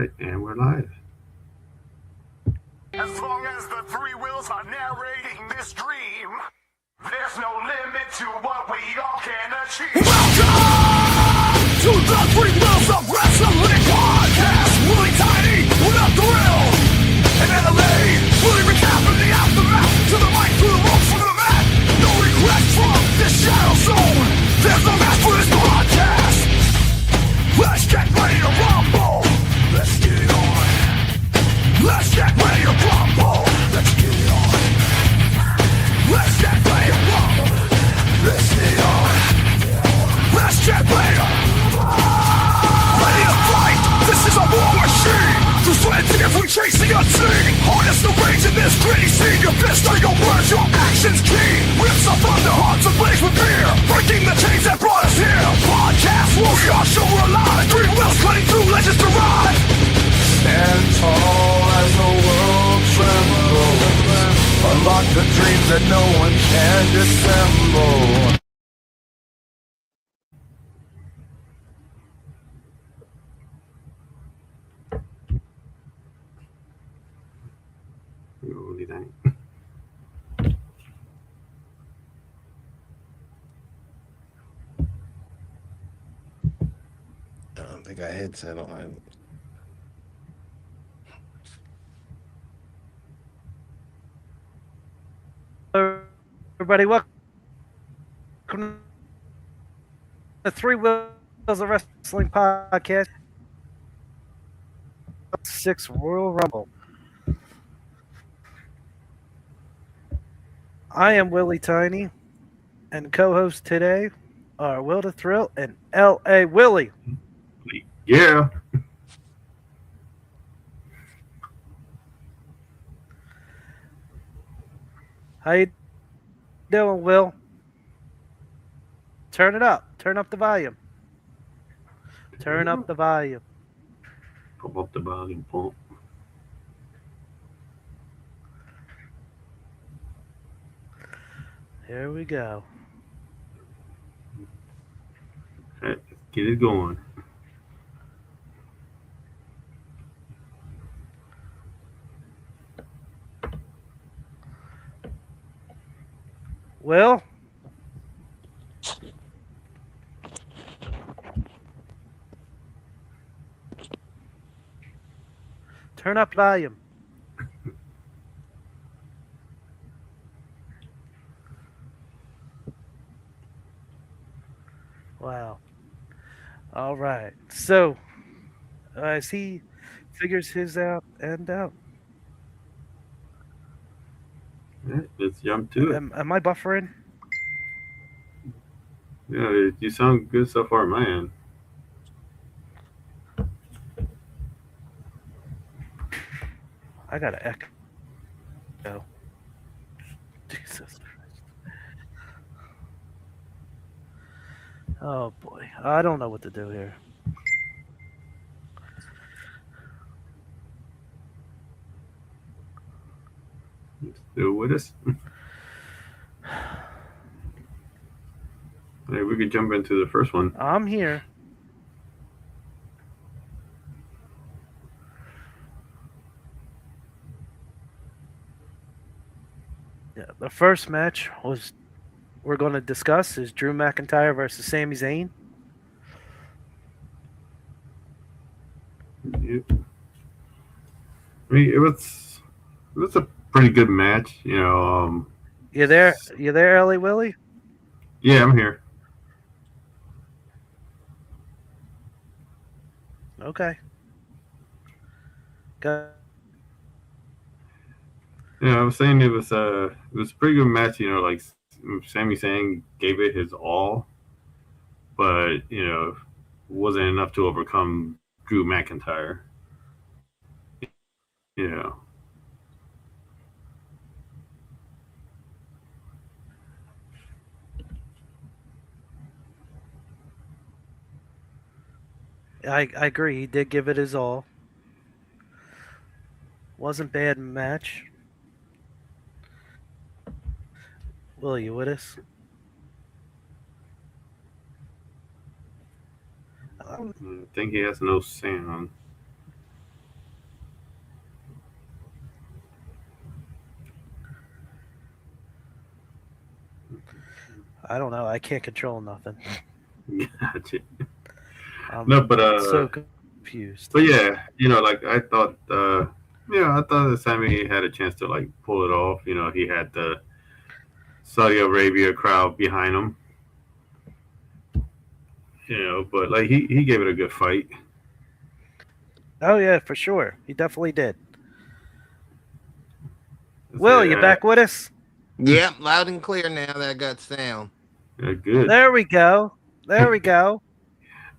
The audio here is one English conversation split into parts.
right, and we're live. As long as the three wheels are narrating this dream, there's no limit to what we all can achieve. Welcome to the Three Wheels of Wrestling podcast. Really tiny, with a thrill. And LA, really recapping the aftermath. To the mic, through the ropes, from the mat. No regrets from this shadow zone. There's no match for this broadcast. Let's get ready to rumble. Let's get it on. Let's get ready to rumble. Let's get it on. Let's get ready to rumble. Let's get it on. Let's get ready to ready to fight. This is a war machine. Through sweat and tears we chase the unseen. Harness the rage in this gritty scene. Your fist or your words, your actions key. Rips up from their hearts ablaze with fear. Breaking the chains that brought us here. Podcast warrior, show we're alive. Three wheels cutting through legends to ride. Stand tall as the world trembles. Unlock the dreams that no one can dissemble. Holy dang. I don't think I headset on. Everybody, welcome to the Three Wheels of Wrestling podcast. 6 Royal Rumble. I am Willie Tiny, and co-host today are Will the Thrill and L.A. Willie. Yeah. How you doing, Will? Turn it up. Turn up the volume. Turn up the volume. Pump up the volume, pump. Here we go. Let's get it going. Will? Turn up volume. Wow. All right. So, as he figures his out and out. Yeah, let's jump to it. Am I buffering? Yeah, you sound good so far, man. I got to echo. Jesus Christ. Oh, boy. I don't know what to do here. Still with us? Hey, we could jump into the first one. I'm here. Yeah, the first match we're going to discuss is Drew McIntyre versus Sami Zayn. Yep. I mean, it was a pretty good match, you know. You there? You there, Ellie Willie? Yeah, I'm here. Okay. Go. Yeah, I was saying it was a pretty good match, you know, like Sami Zayn gave it his all, but you know, wasn't enough to overcome Drew McIntyre. You know. I agree. He did give it his all. Wasn't bad match. Will you with us? I think he has no sound. I don't know. I can't control nothing. Gotcha. I'm No, but so confused. yeah, like I thought, I thought that Sammy had a chance to like pull it off. He had the Saudi Arabia crowd behind him. But like he gave it a good fight. Oh yeah, for sure. He definitely did. That's Will, it. you back with us? Yep, loud and clear now that I got sound. Good. There we go. There we go.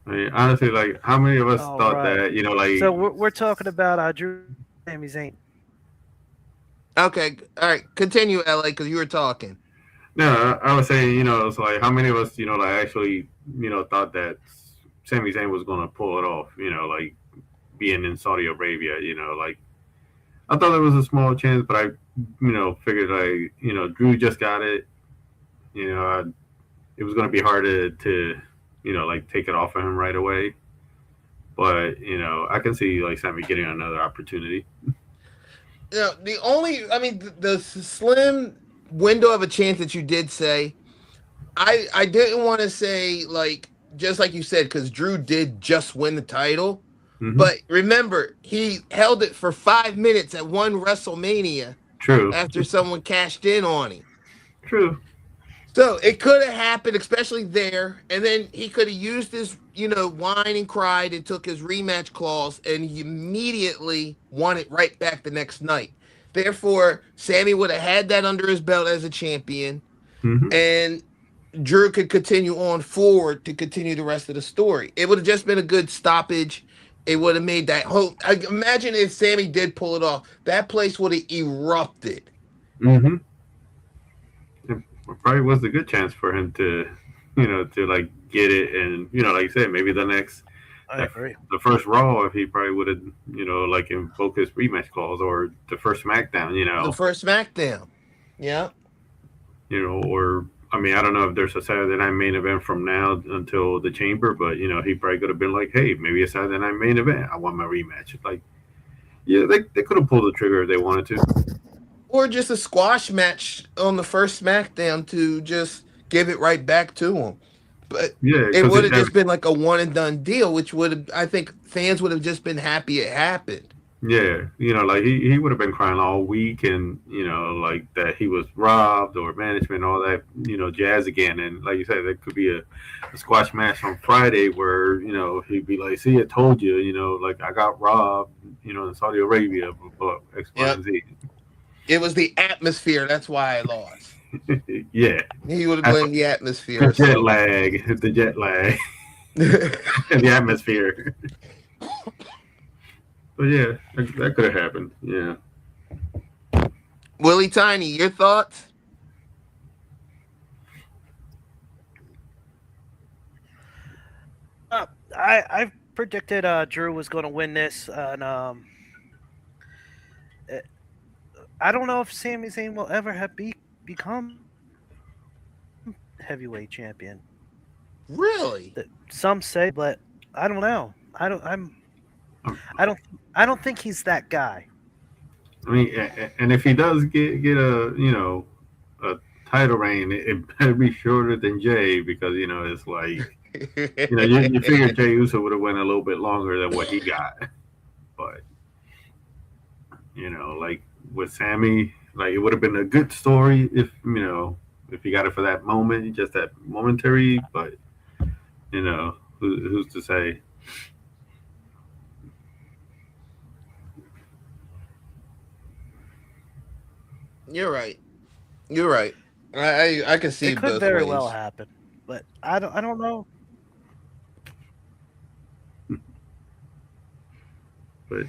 I mean, honestly, like how many of us All thought right. that So like we're talking about Drew Sami Zayn. Okay, all right, continue, LA, because you were talking. no, I was saying, it's like how many of us, like actually, thought that Sami Zayn was gonna pull it off, like being in Saudi Arabia, like I thought there was a small chance, but I, figured like, Drew just got it, it was gonna be hard to, like take it off of him right away. But I can see like Sammy getting another opportunity. The only, I mean, the slim window of a chance that you did say, I didn't want to say like just like you said because Drew did just win the title, Hmm. but remember he held it for 5 minutes at one WrestleMania True. after someone cashed in on him. True. So it could have happened, especially there, and then he could have used his, whine and cried and took his rematch clause, and he immediately won it right back the next night. Therefore, Sammy would have had that under his belt as a champion, Hmm. and Drew could continue on forward to continue the rest of the story. It would have just been a good stoppage. It would have made that whole. I imagine if Sammy did pull it off, that place would have erupted. Hmm. It probably was a good chance for him to, to like get it, and like you said, maybe the next, I agree. the first Raw, if he probably would have, like invoked his rematch clause, or the first SmackDown, The first SmackDown. Yeah. or I mean, I don't know if there's a Saturday Night main event from now until the Chamber, but he probably could have been like, hey, maybe a Saturday Night main event. I want my rematch. Like, yeah, they could have pulled the trigger if they wanted to. Or just a squash match on the first SmackDown to just give it right back to him. But Yeah, it because would have just been like a one and done deal, which would have, I think fans would have just been happy it happened. yeah, like he would have been crying all week, and like that he was robbed or management, all that, jazz again. And like you said, there could be a squash match on Friday where he'd be like, "See, I told you, like I got robbed, in Saudi Arabia, but X, Y, Yep. and Z." It was the atmosphere. That's why I lost. Yeah, He would have blamed the atmosphere. the jet lag, and the atmosphere. But yeah, that could have happened. Yeah. Willie Tiny, your thoughts? I predicted Drew was going to win this, and I don't know if Sami Zayn will ever become heavyweight champion. Really? Some say, but I don't know. I don't. Um, I don't. I don't think he's that guy. I mean, and if he does get a a title reign, it better be shorter than Jay, because it's like you figure Jay Uso would have went a little bit longer than what he got, but like with Sammy, like it would have been a good story if if he got it for that moment, just that momentary, but who's to say? You're right. You're right. I can see It it could both very ways. well happen, but I don't. I don't know. But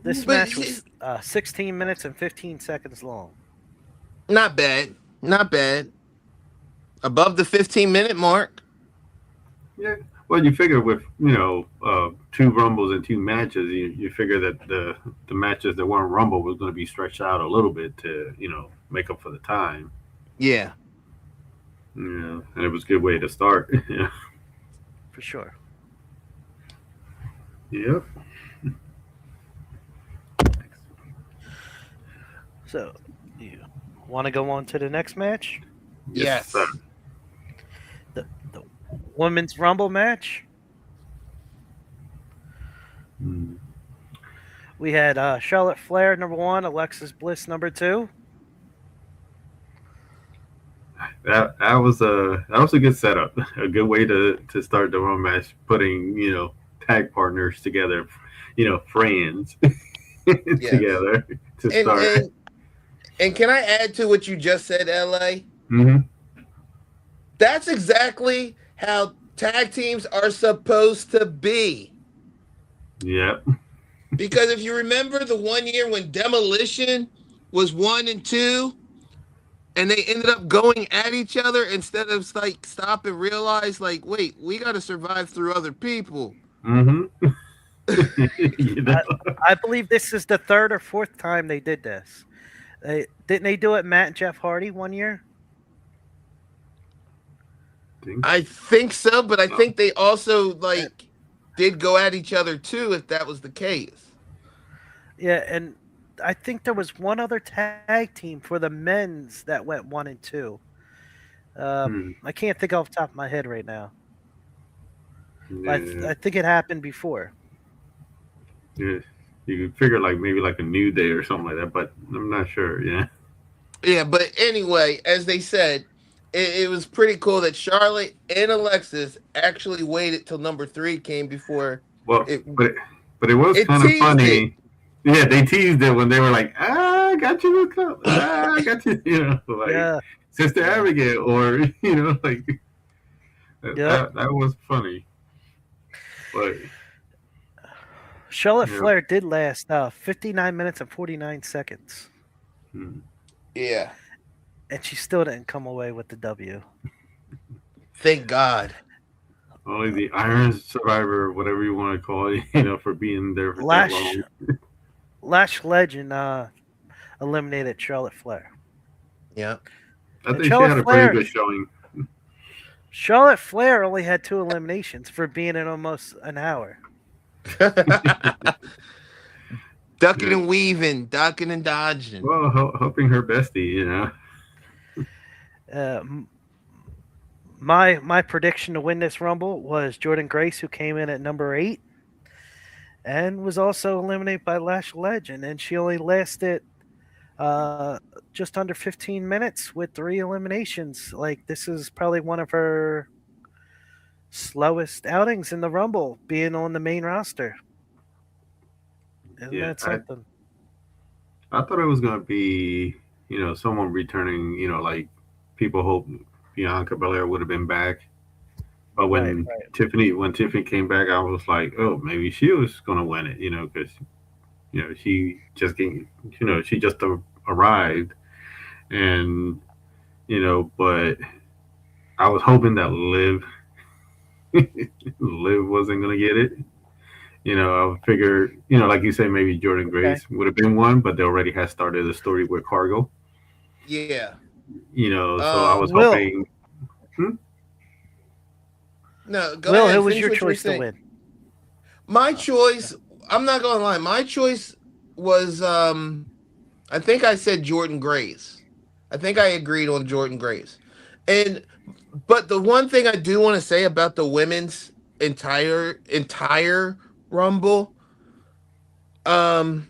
This But match was 16 minutes and 15 seconds long. not bad. Not bad. Above the 15-minute mark. yeah, well, you figure with two rumbles and two matches, you figure that the matches that weren't rumble was going to be stretched out a little bit to make up for the time. Yeah. Yeah, and it was a good way to start. Yeah. For sure. Yep. So, you want to go on to the next match? Yes. sir. Women's Rumble match. Hmm. We had Charlotte Flair number 1, Alexis Bliss number 2. That was a good setup, a good way to start the Raw match, putting tag partners together, friends Yes. together to And start. and and can I add to what you just said, LA? Hmm. That's exactly how tag teams are supposed to be. Yep. Because if you remember the one year when Demolition was 1 and 2, and they ended up going at each other instead of like stop and realize, like, wait, we got to survive through other people. Hmm. you know. I, I believe this is the third or fourth time they did this. Didn't they do it, Matt and Jeff Hardy, one year? Think I think so, but I so. think they also Uh, like did go at each other too, if that was the case. Yeah, and I think there was one other tag team for the men's that went 1 and 2. Hmm. I can't think off the top of my head right now. But Yeah. I think it happened before. Yeah. You could figure like maybe like a new day or something like that, but I'm not sure. Yeah. Yeah, but anyway, as they said, it was pretty cool that Charlotte and Alexis actually waited till number 3 came before Well, it but it was it kind of teased it. funny. Yeah, they teased it when they were like, "Ah, I got you, I got you," like Yeah, Sister yeah, Abigail, or like yep. that was funny. But Charlotte you know, Flair did last 59 minutes and 49 seconds, hmm, Yeah, and she still didn't come away with the W. thank God. only the Iron Survivor, whatever you want to call it, for being there for that Lash long. Lash Legend eliminated Charlotte Flair. Yeah. I And think she had a pretty good showing. Charlotte Flair only had 2 eliminations for being in almost an hour. Ducking Yeah. and weaving, ducking and dodging. Well, helping her bestie. Uh, my prediction to win this Rumble was Jordan Grace, who came in at number 8 and was also eliminated by Lash Legend, and she only lasted uh, just under 15 minutes with 3 eliminations. Like, this is probably one of her slowest outings in the Rumble, being on the main roster. Isn't Yeah, that something? I thought it was gonna be, someone returning, like people hope Bianca Belair would have been back. But Right, when Tiffany came back, I was like, oh, maybe she was gonna win it, because she just came, she just arrived, and but I was hoping that Liv wasn't gonna get it. I figured, like you say, maybe Jordan okay. Grace would have been one, but they already had started a story with Cargo. Yeah. So I was Will, hoping. Hmm? No, go Will, ahead. who was Finish your what you were choice to saying. win? My choice, I'm not gonna lie, my choice was I think I said Jordan Grace. I think I agreed on Jordan Grace. And but the one thing I do want to say about the women's entire Rumble, um,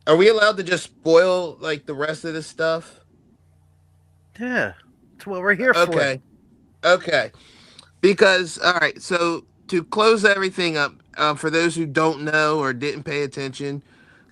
are we allowed to just spoil like the rest of this stuff? Yeah, that's what we're here for. Okay. Okay. Because all right, so to close everything up, for those who don't know or didn't pay attention,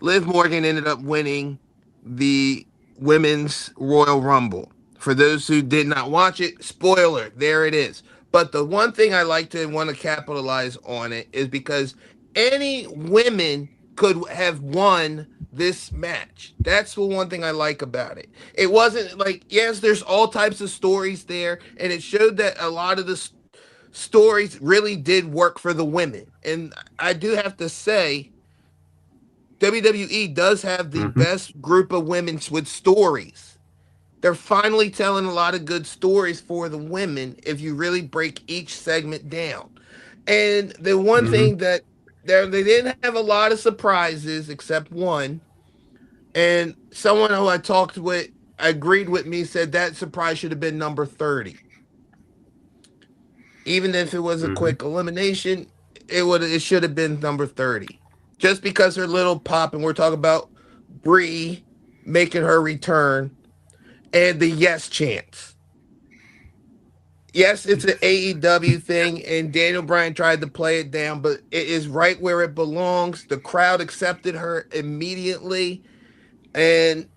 Liv Morgan ended up winning the women's Royal Rumble. For those who did not watch it, spoiler, there it is. But the one thing I like to want to capitalize on it is because any women could have won this match. That's the one thing I like about it. It wasn't like, yes, there's all types of stories there, and it showed that a lot of the stories really did work for the women. And I do have to say, WWE does have the Hmm. best group of women with stories. They're finally telling a lot of good stories for the women if you really break each segment down. And the one Hmm. thing that they didn't have a lot of surprises except one. And someone who I talked with agreed with me, said that surprise should have been number 30. Even if it was a Mm-hmm. quick elimination, it should have been number 30. Just because her little pop, and we're talking about Brie making her return and the yes chants. Yes, it's an AEW thing, and Daniel Bryan tried to play it down, but it is right where it belongs. The crowd accepted her immediately, and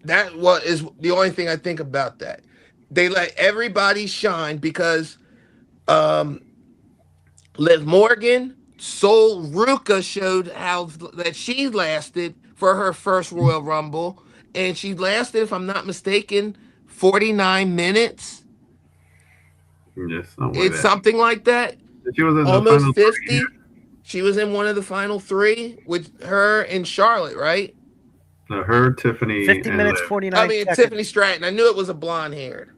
that is the only thing I think about that. They let everybody shine because um, Liv Morgan, Sol Ruka showed how that she lasted for her first Royal Rumble, and she lasted, if I'm not mistaken, 49 minutes. Yes, something like It's that. something like that. She was in the Almost final three. 50. She was in one of the final three with her and Charlotte, right? Her, Tiffany, 50 and minutes, Liv. 49 seconds. Tiffany Stratton. I knew it was a blonde haired.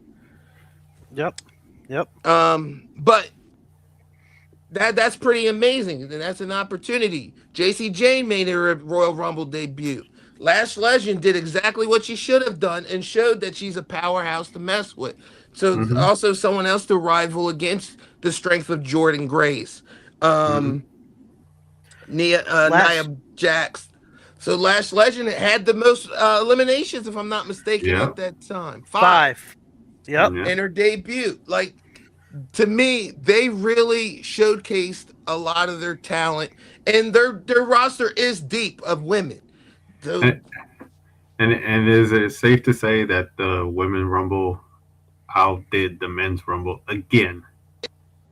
Yep. Yep. But that's pretty amazing. And that's an opportunity. JC Jane made her Royal Rumble debut. Lash Legend did exactly what she should have done and showed that she's a powerhouse to mess with. So Mm-hmm. also someone else to rival against the strength of Jordan Grace. Mm-hmm. Nia Jax. So Lash Legend had the most eliminations, if I'm not mistaken, Yeah. at that time. 5. Yep. Yeah. In her debut. Like, to me, they really showcased a lot of their talent, and their roster is deep of women. So, And is it safe to say that the women rumble outdid the men's rumble again?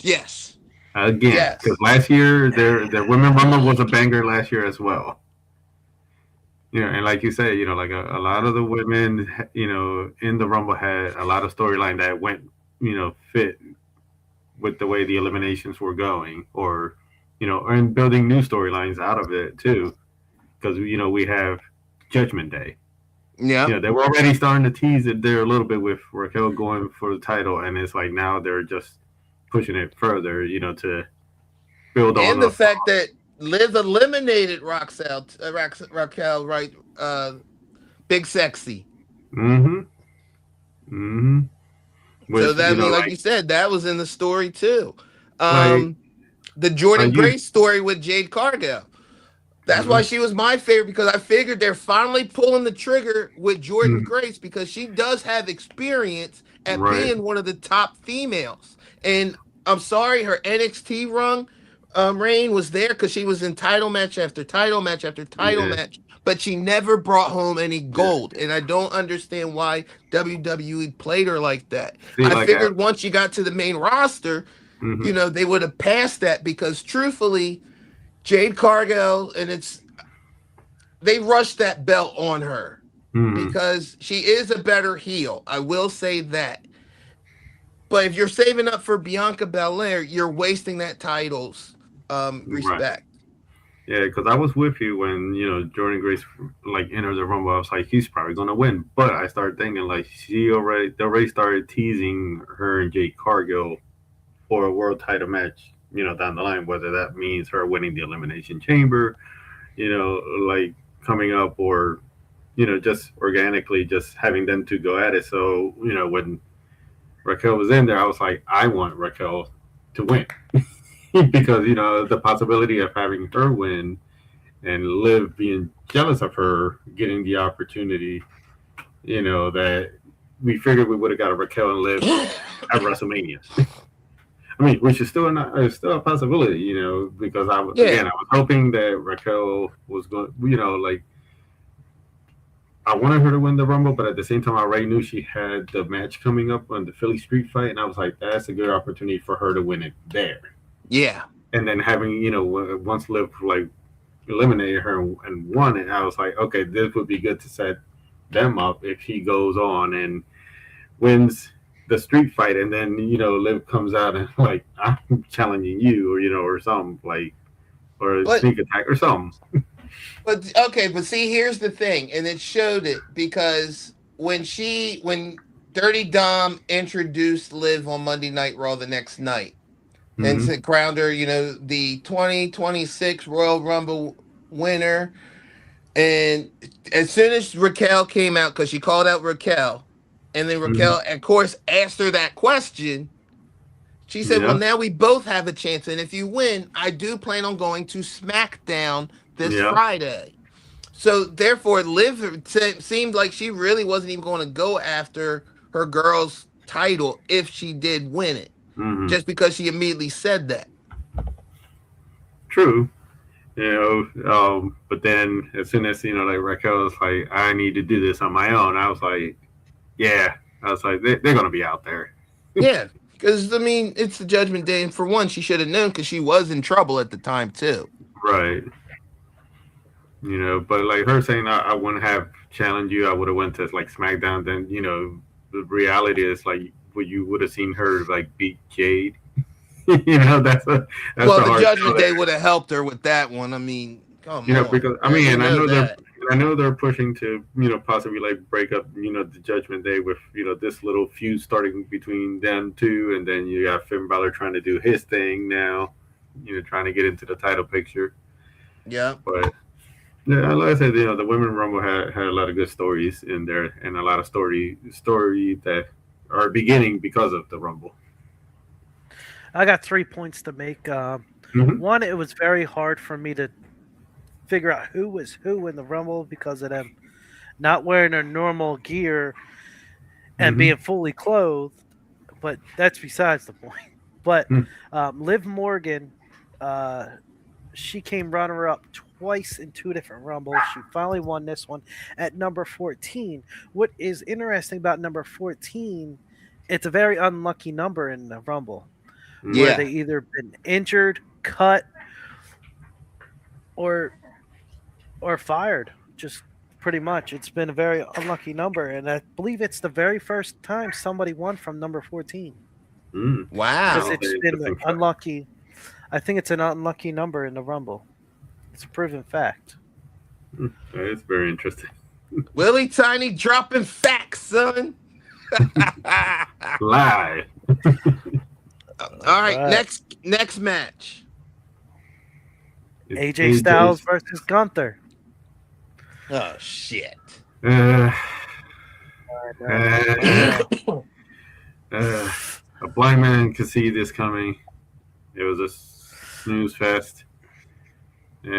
yes. Again, Yes. because last year their women rumble was a banger last year as well. You know, and like you say, you know, like a lot of the women, you know, in the rumble had a lot of storyline that went, you know, fit with the way the eliminations were going, or you know, and building new storylines out of it too. Because you know we have Judgment Day. Yeah. You know, they were already starting to tease it there a little bit with Raquel going for the title, and it's like now they're just pushing it further, you know, to build on And the the. fact that Liv eliminated Raquel, right? Big Sexy. Mm-hmm. Mm-hmm. So Which that, you I know, mean, like you said, that was in the story too. like The Jordan you. Grace story with Jade Cargill. That's why Mm-hmm. she was my favorite, because I figured they're finally pulling the trigger with Jordan Mm-hmm. Grace, because she does have experience at Right. being one of the top females. And I'm sorry, her NXT reign was there because she was in title match after title match after title Yeah. match, but she never brought home any Yeah. gold. And I don't understand why WWE played her like that. See, I like, figured once you got to the main roster, mm-hmm. they would have passed that, because truthfully, Jade Cargill, they rushed that belt on her Mm-hmm. because she is a better heel. I will say that. But if you're saving up for Bianca Belair, you're wasting that title's Right. respect. Yeah, because I was with you when you know Jordan Grace like entered the rumble. I was like, he's probably gonna win. But I started thinking like they already started teasing her and Jade Cargill for a world title match. You know, down the line, whether that means her winning the Elimination Chamber, you know, like coming up, or you know, just organically just having them two go at it. So you know, when Raquel was in there, I was like, I want Raquel to win because you know the possibility of having her win and Liv being jealous of her getting the opportunity, you know, that we figured we would have got a Raquel and Liv at WrestleMania. I mean, which is still not still a possibility, you know, because I Yeah. was hoping that Raquel was going, you know, like I wanted her to win the Rumble, but at the same time, I already knew she had the match coming up on the Philly Street fight, and I was like, that's a good opportunity for her to win it there. Yeah. And then having, you know, once Liv like eliminated her and won it, I was like, okay, this would be good to set them up if he goes on and wins the street fight, and then you know Liv comes out and like I'm challenging you, or you know, or something like, or a But sneak attack or something. but see, here's the thing, and it showed it because when Dirty Dom introduced Liv on Monday Night Raw the next night, and Mm-hmm. crowned her, the 2026 Royal Rumble winner. And as soon as Raquel came out, because she called out Raquel, and then Raquel, Mm-hmm. of course, asked her that question, She said, "Well, Yeah. now we both have a chance, and if you win, I do plan on going to SmackDown this Yeah. Friday." So therefore, Liv seemed like she really wasn't even going to go after her girl's title if she did win it, Hmm. just because she immediately said that. True. But then as soon as like Raquel was like, I need to do this on my own, I was like, yeah, I was like, they're gonna be out there, Yeah, because I mean, it's the Judgment Day, and for one, she should have known because she was in trouble at the time too. right? But like her saying I wouldn't have challenged you, I would have went to like SmackDown. Then the reality is like what you would have seen her like beat Jade. That's Well, the the hard sell Judgment Day there. would have helped her with that one. I mean, come on, Because I man, mean, you and know that. I know they're pushing to possibly like break up the Judgment Day with this little feud starting between them two, and then you got Finn Balor trying to do his thing now, trying to get into the title picture. Yeah. But yeah, like I said, the Women Rumble had a lot of good stories in there, and a lot of story that are beginning because of the Rumble. I got 3 points to make. Hmm. One, it was very hard for me to figure out who was who in the Rumble because of them not wearing their normal gear and Hmm. being fully clothed. But that's besides the point. But Liv Morgan, uh, she came runner up twice in two different Rumbles. She finally won this one at number 14. What is interesting about number 14, it's a very unlucky number in the Rumble where Yeah. they either been injured, cut, or fired. Just pretty much. It's been a very unlucky number, and I believe it's the very first time somebody won from number 14 Mm. because That's a Wow. it's very been interesting fact. unlucky. I think it's an unlucky number in the Rumble. It's a proven fact. It's very interesting. Willie Tiny dropping facts, son. All Live. right, Right. next match. It's AJ Styles AJ's. versus Gunther. Oh shit. Uh, Uh, uh, uh, a blind man could see this coming. It was a snooze fest. The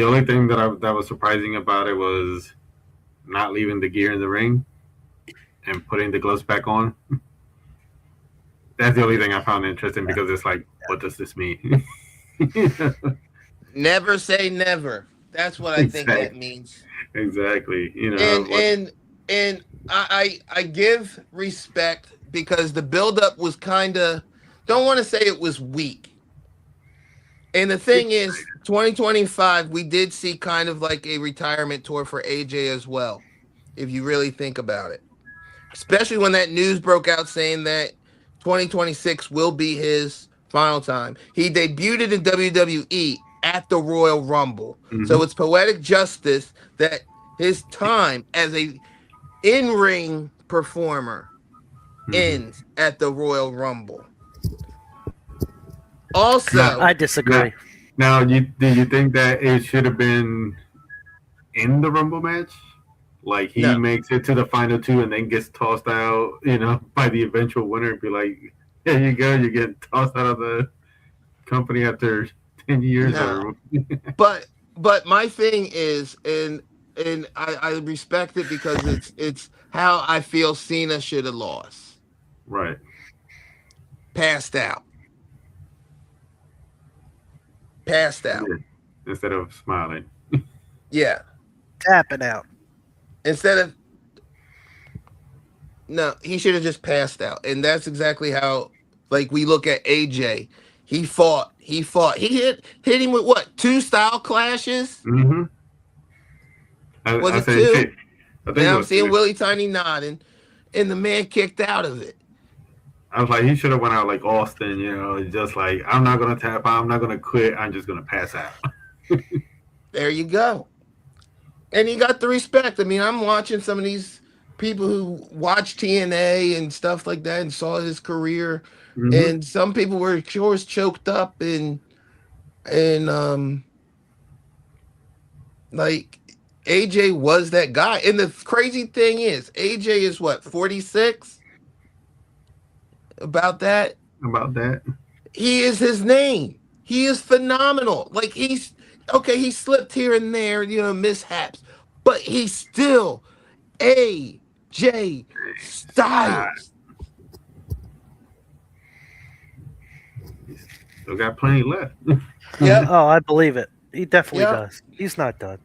only thing that was surprising about it was not leaving the gear in the ring and putting the gloves back on. That's the only thing I found interesting because it's like, what does this mean? Never say never. That's what I think that means. Exactly. And What? I give respect because the buildup was kind of, don't want to say it was weak. And the thing is, 2025, we did see kind of like a retirement tour for AJ as well, if you really think about it. Especially when that news broke out saying that 2026 will be his final time. He debuted in WWE at the Royal Rumble. So Mhm. it's poetic justice that his time as a in-ring performer Mhm. ends at the Royal Rumble. Now, Also, I now, disagree. now, do you think that it should have been in the Rumble match? Like he no, makes it to the final two and then gets tossed out, by the eventual winner and be like, here you go, you get tossed out of the company after 10 years no. or But my thing is, and I respect it because it's how I feel Cena should have lost. right. Passed out. Passed out. Yeah. Instead of smiling. Yeah. Tapping out. Instead of no, he should have just passed out. And that's exactly how like we look at AJ. He fought. He hit him with what? Two style clashes? Mm-hmm. Was I it say two? I think And it I'm was seeing two. Willie Tiny nodding, and the man kicked out of it. I was like, he should have went out like Austin, just like I'm not gonna tap out, I'm not gonna quit, I'm just gonna pass out. There you go. And he got the respect. I mean, I'm watching some of these people who watch TNA and stuff like that and saw his career, Mm-hmm. and some people were sure choked up and like AJ was that guy. And the crazy thing is, AJ is what, 46? About that? about that. He is his name. He is phenomenal. Like he's okay. He slipped here and there, mishaps, but he's still AJ Stop. Styles. Still got plenty left. Yep. Oh, I believe it. He definitely Yep. does. He's not done.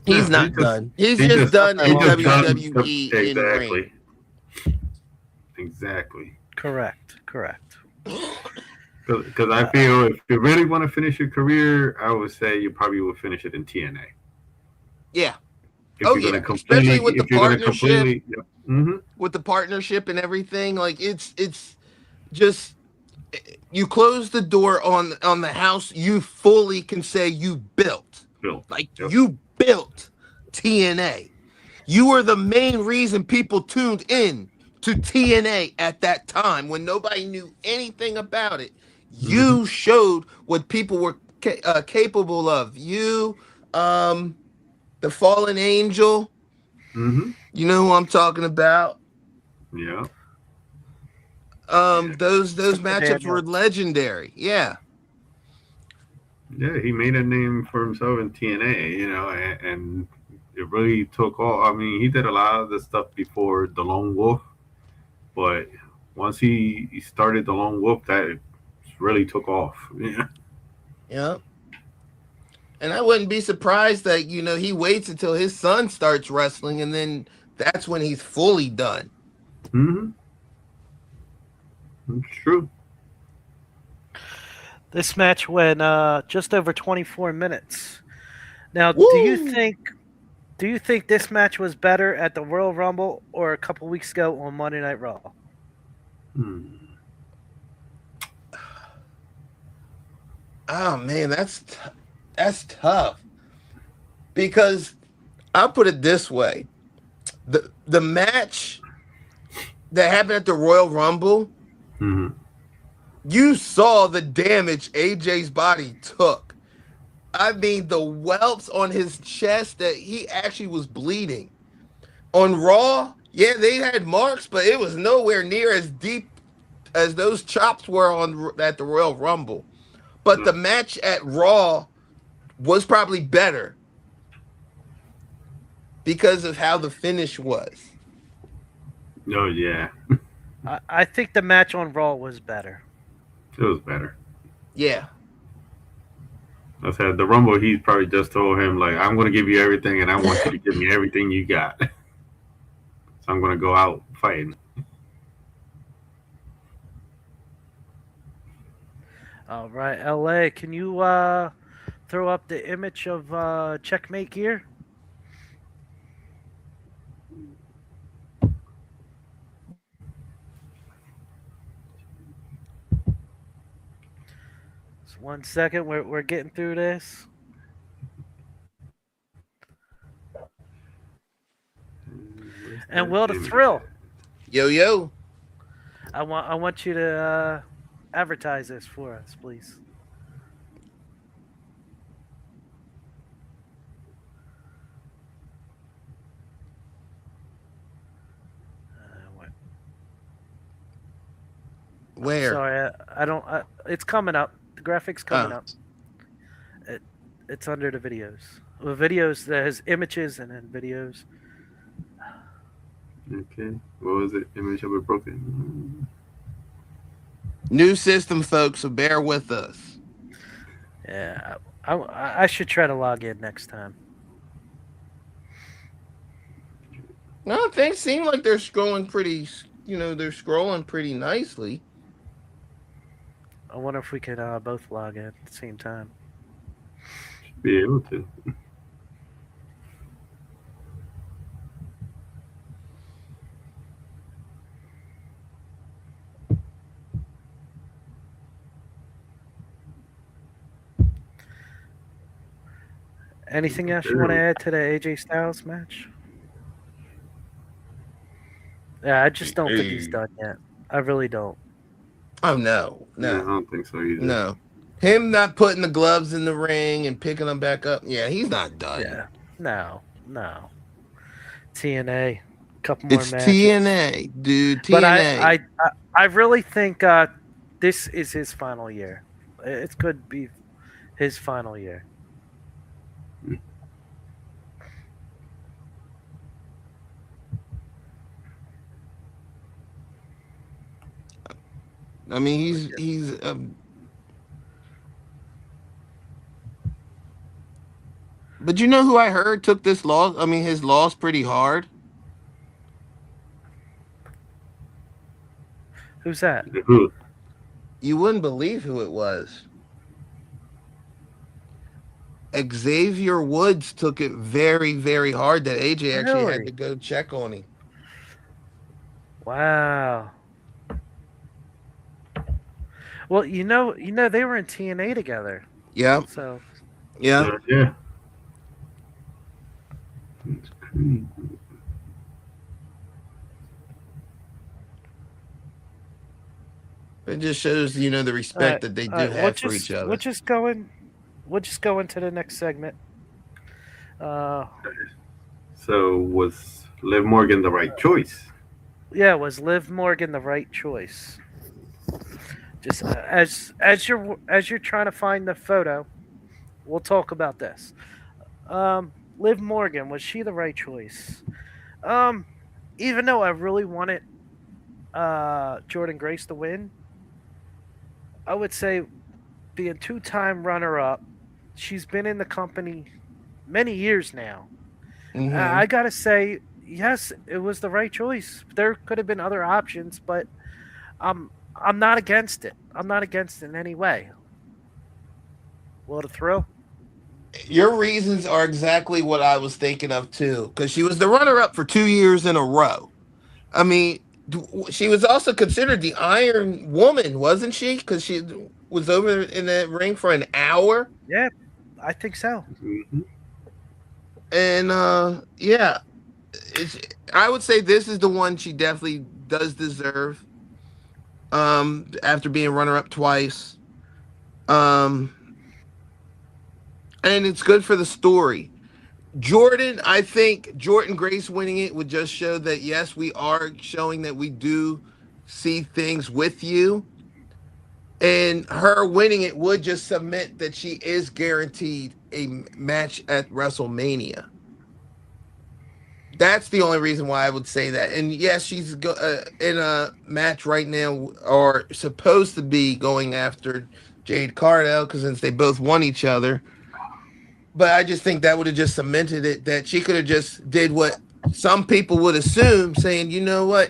He's No, not done. He's he just done in he just done- WWE in ring. Exactly. Correct. Because I feel if you really want to finish your career, I would say you probably would finish it in TNA. Yeah. If Oh, you're yeah. gonna Especially with the partnership. Yep. Mm-hmm. With the partnership and everything, like it's just you close the door on the house you fully can say you built. Bill. Like Yep. you built TNA. You were the main reason people tuned in to TNA at that time when nobody knew anything about it. You showed what people were capable of. You, the Fallen Angel. Mm-hmm. You know who I'm talking about. Yeah. Those matchups Daniel. were legendary. Yeah. Yeah, he made a name for himself in TNA, and it really took off. I mean, he did a lot of the stuff before the Lone Wolf, but once he started the Lone Wolf, that really took off. Yeah. Yeah. And I wouldn't be surprised that, he waits until his son starts wrestling and then that's when he's fully done. Mm-hmm. It's true. This match went just over 24 minutes. Now, Woo! do you think this match was better at the Royal Rumble or a couple weeks ago on Monday Night Raw? Oh man, that's tough. Because I'll put it this way. The match that happened at the Royal Rumble, Mm-hmm. you saw the damage AJ's body took. I mean, the welts on his chest that he actually was bleeding. On Raw, yeah, they had marks, but it was nowhere near as deep as those chops were at the Royal Rumble. But the match at Raw was probably better because of how the finish was. Oh yeah, I think the match on Raw was better. it was better. Yeah. I said the Rumble. He probably just told him like, "I'm going to give you everything, and I want you to give me everything you got." So I'm going to go out fighting. All right, LA, can you throw up the image of Checkmate gear? Just 1 second, we're getting through this. And Will the Thrill, Yo. I want you to advertise this for us, please. Where? Sorry, I don't. It's coming up. The graphics coming up. It's under the videos. The videos that has images and then videos. Okay. What was it? Image of a broken. New system, folks, so bear with us. Yeah, I should try to log in next time. No, things seem like they're scrolling pretty nicely. I wonder if we can both log in at the same time. Should be able to. Anything else you want to add to the AJ Styles match? Yeah, I just don't think he's done yet. I really don't. Oh no. I don't think so either. No. Him not putting the gloves in the ring and picking them back up. Yeah, he's not done. Yeah. No. TNA. Couple more It's matches. TNA, dude. TNA. But I really think this is his final year. It could be his final year. I mean, he's but you know who I heard took this loss? I mean, his loss pretty hard. Who's that? Who? You wouldn't believe who it was. Xavier Woods took it very, very hard that AJ actually had Really? to go check on him. Wow. Well, they were in TNA together. Yeah, So yeah. Yeah. It's crazy. It just shows, the respect that they do have for each other. We'll just go into the next segment. So was Liv Morgan the right choice? Yeah, was Liv Morgan the right choice? Just as you're trying to find the photo, we'll talk about this. Liv Morgan, was she the right choice? Even though I really wanted Jordan Grace to win, I would say being two-time runner-up, she's been in the company many years now. Mhm. I gotta say, yes, it was the right choice. There could have been other options, but I'm not against it. I'm not against it in any way. What a thrill! Your reasons are exactly what I was thinking of too, because she was the runner-up for 2 years in a row. I mean, she was also considered the Iron Woman, wasn't she? Because she was over in that ring for an hour, Yeah, I think so. Mm-hmm. and yeah, I would say this is the one she definitely does deserve. After being runner-up twice, um, and it's good for the story. I think Jordan Grace winning it would just show that yes, we are showing that we do see things with you. And her winning it would just cement that she is guaranteed a match at WrestleMania. That's the only reason why I would say that. And yes, she's in a match right now, or supposed to be going after Jade Cargill, because since they both won each other. But I just think that would have just cemented it, that she could have just did what some people would assume, saying, you know what,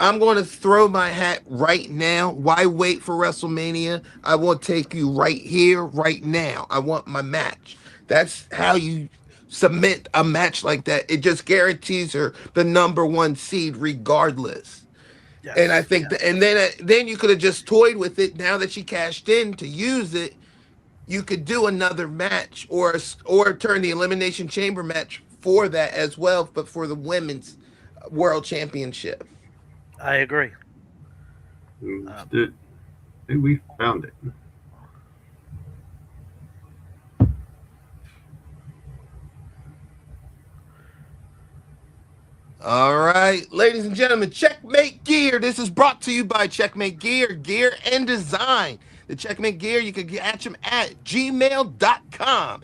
I'm going to throw my hat right now. Why wait for WrestleMania? I want to take you right here, right now. I want my match. That's how you cement a match like that. It just guarantees her the number one seed regardless. And I Yes. think that, and then you could have just toyed with it. Now that she cashed in to use it, you could do another match, or turn the Elimination Chamber match for that as well, but for the women's world championship. I agree. I think we found it. All right, ladies and gentlemen, Checkmate Gear. This is brought to you by Checkmate Gear and Design. The Checkmate Gear, you can catch them at gmail.com.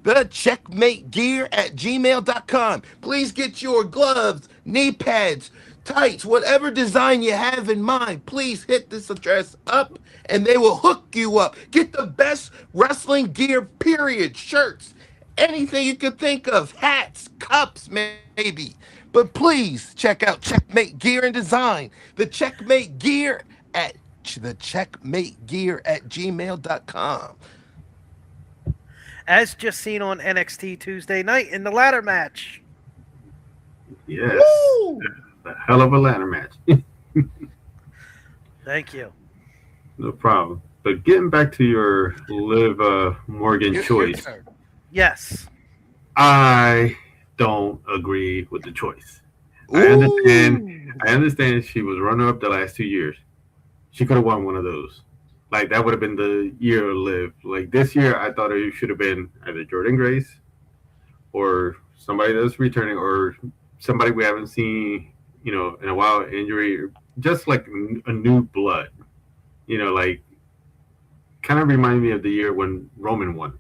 The Checkmate Gear at gmail.com. Please get your gloves, knee pads, tights, whatever design you have in mind. Please hit this address up and they will hook you up. Get the best wrestling gear, period. Shirts, anything you could think of, hats, cups, maybe. But please check out Checkmate Gear and Design. The Checkmate Gear at gmail.com. As just seen on NXT Tuesday night in the ladder match. Yes. Woo! A hell of a ladder match. Thank you. No problem. But getting back to your Liv Morgan choice, turn. Yes. I don't agree with the choice. Ooh. I understand she was runner up the last 2 years. She could have won one of those. Like, that would have been the year of Liv. Like, this year, I thought it should have been either Jordan Grace or somebody that's returning, or somebody we haven't seen, in a while, injury, or just like a new blood. like kind of remind me of the year when Roman won.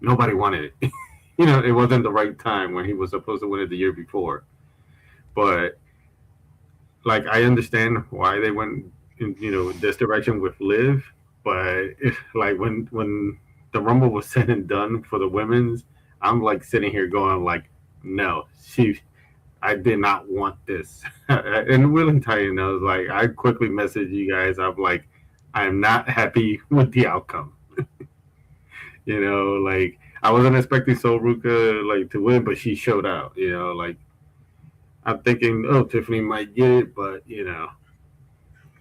Nobody wanted it. It wasn't the right time when he was supposed to win it the year before. But like, I understand why they went in, this direction with Liv. But like when the Rumble was said and done for the women's, I'm like sitting here going like, no, I did not want this. And Willing Titan, I was like, I quickly messaged you guys. I'm like, I am not happy with the outcome. Like, I wasn't expecting Sol Ruka like to win, but she showed out. Like, I'm thinking, oh, Tiffany might get it, but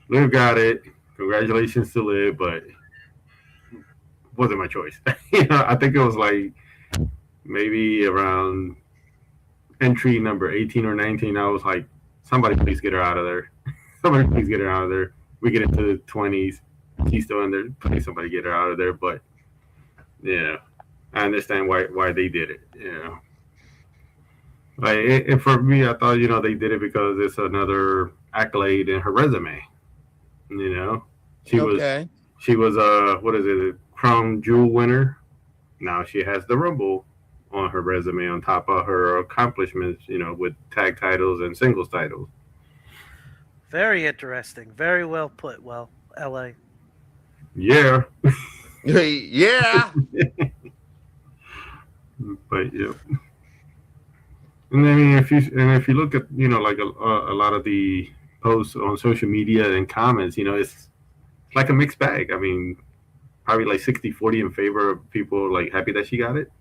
Liv got it. Congratulations to Liv, but wasn't my choice. I think it was like maybe around entry number 18 or 19. I was like, somebody please get her out of there. Somebody please get her out of there. We get into the 20s. She's still in there. Please, somebody get her out of there. But I understand why they did it. Like, for me, I thought they did it because it's another accolade in her resume. She was Okay. she was what is it, a crown jewel winner. Now she has the Rumble on her resume on top of her accomplishments, with tag titles and singles titles. Very interesting. Very well put. Well, LA. Yeah, Yeah. but yeah. And I mean, if you look at like a lot of the posts on social media and comments, it's like a mixed bag. I mean, probably like 60-40 in favor of people like happy that she got it,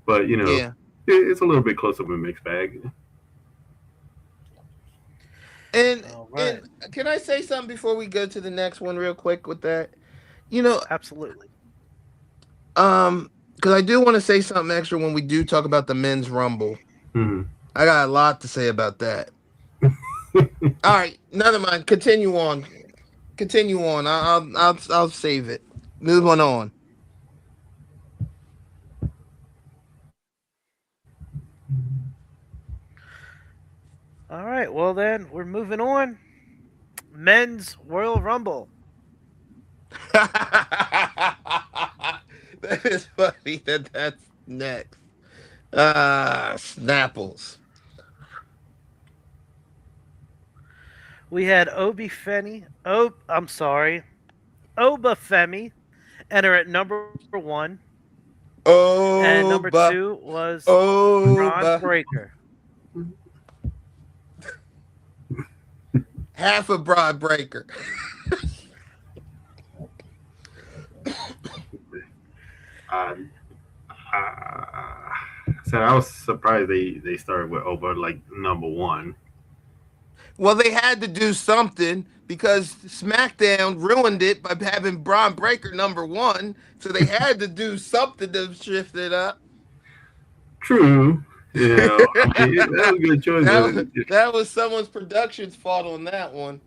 but Yeah. it's a little bit close of a mixed bag. And All right. and can I say something before we go to the next one real quick with that? Absolutely. Because I do want to say something extra when we do talk about the men's rumble. Mm-hmm. I got a lot to say about that. All right, never mind. Continue on. Continue on. I'll save it. Move on. All right. Well, then we're moving on. Men's Royal Rumble. That is funny that's next. Snapples. We had Obafemi enter at number 1, and number 2 was Braun Breaker. Half a broad breaker. So I was surprised they started with Oba like number 1. Well, they had to do something because SmackDown ruined it by having Braun Breaker number 1. So they had to do something to shift it up. True. I mean, that was a good choice. That was someone's production's fault on that one.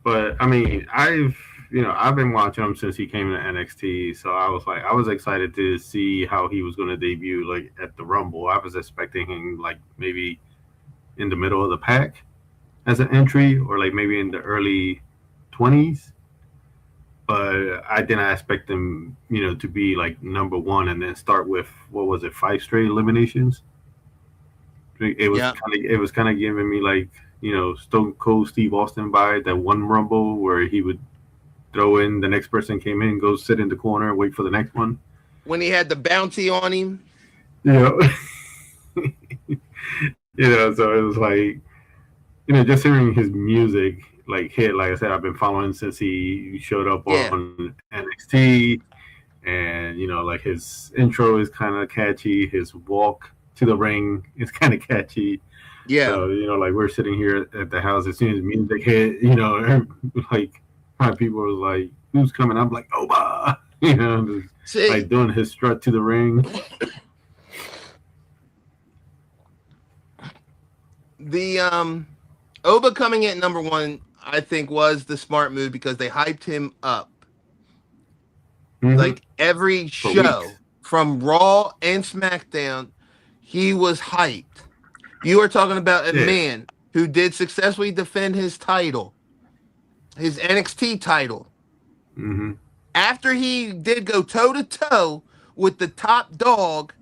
But I mean, I've been watching him since he came to NXT, so I was excited to see how he was going to debut like at the Rumble. I was expecting him like maybe in the middle of the pack as an entry, or like maybe in the early 20s. But I didn't expect him, to be like number 1 and then start with, what was it, 5 straight eliminations. It was kind of giving me like, Stone Cold Steve Austin vibe, that one Rumble where he would throw in the next person came in, go sit in the corner and wait for the next one. When he had the bounty on him. So it was like, just hearing his music like hit. Like I said, I've been following since he showed up on NXT, and like his intro is kind of catchy. His walk to the ring is kind of catchy. Yeah. So like we're sitting here at the house, as soon as music hit, like my people were like, "Who's coming?" I'm like, "Oba," like doing his strut to the ring. The Oba coming in at number 1, I think, was the smart move because they hyped him up. Mm-hmm. Like every show from Raw and SmackDown, he was hyped. You are talking about a man who did successfully defend his title, his NXT title. Mm-hmm. After he did go toe to toe with the top dog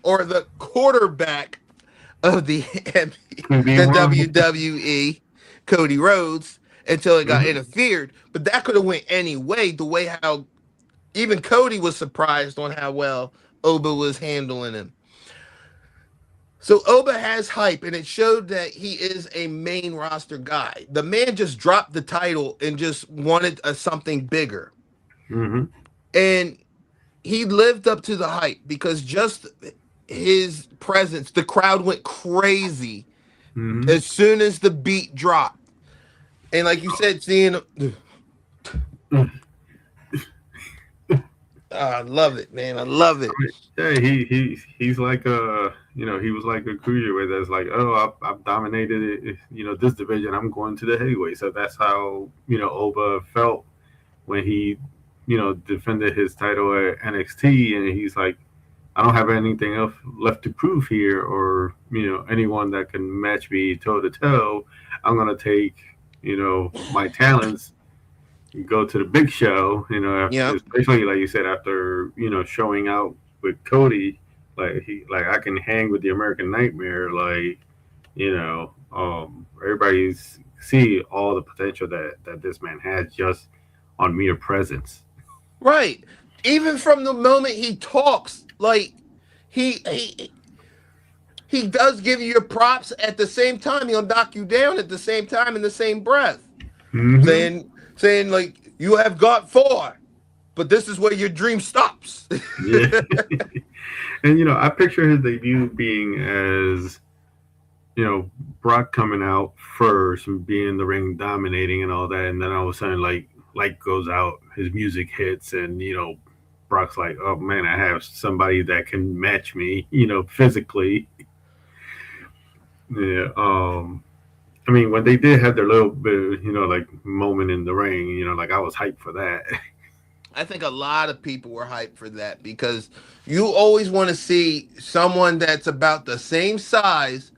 or the quarterback of the Be the wrong. WWE, Cody Rhodes, until it got Mm-hmm. interfered. But that could have went any way. The way how even Cody was surprised on how well Oba was handling him. So Oba has hype, and it showed that he is a main roster guy. The man just dropped the title and just wanted something bigger, Mm-hmm. and he lived up to the hype because just his presence, the crowd went crazy Mm-hmm. as soon as the beat dropped. And like you said, seeing, I love it, man. I love it. Yeah, he's like a he was like a cruiserweight that's like, oh, I've dominated it, this division. I'm going to the heavyweight. So that's how Oba felt when he defended his title at NXT, and he's like, I don't have anything else left to prove here, or anyone that can match me toe to toe. I'm gonna take my talents, go to the big show, Yep. especially like you said, after showing out with Cody, like I can hang with the American Nightmare, like everybody's see all the potential that this man has just on mere presence. Right. Even from the moment he talks, like he he he does give you your props at the same time. He'll knock you down at the same time in the same breath. Mm-hmm. Saying like you have got far, but this is where your dream stops. Yeah, and I picture his debut being as Brock coming out first and being in the ring dominating and all that, and then all of a sudden like light goes out, his music hits, and Brock's like, oh man, I have somebody that can match me, physically. Yeah. I mean, when they did have their little bit, like moment in the ring, like I was hyped for that. I think a lot of people were hyped for that because you always want to see someone that's about the same size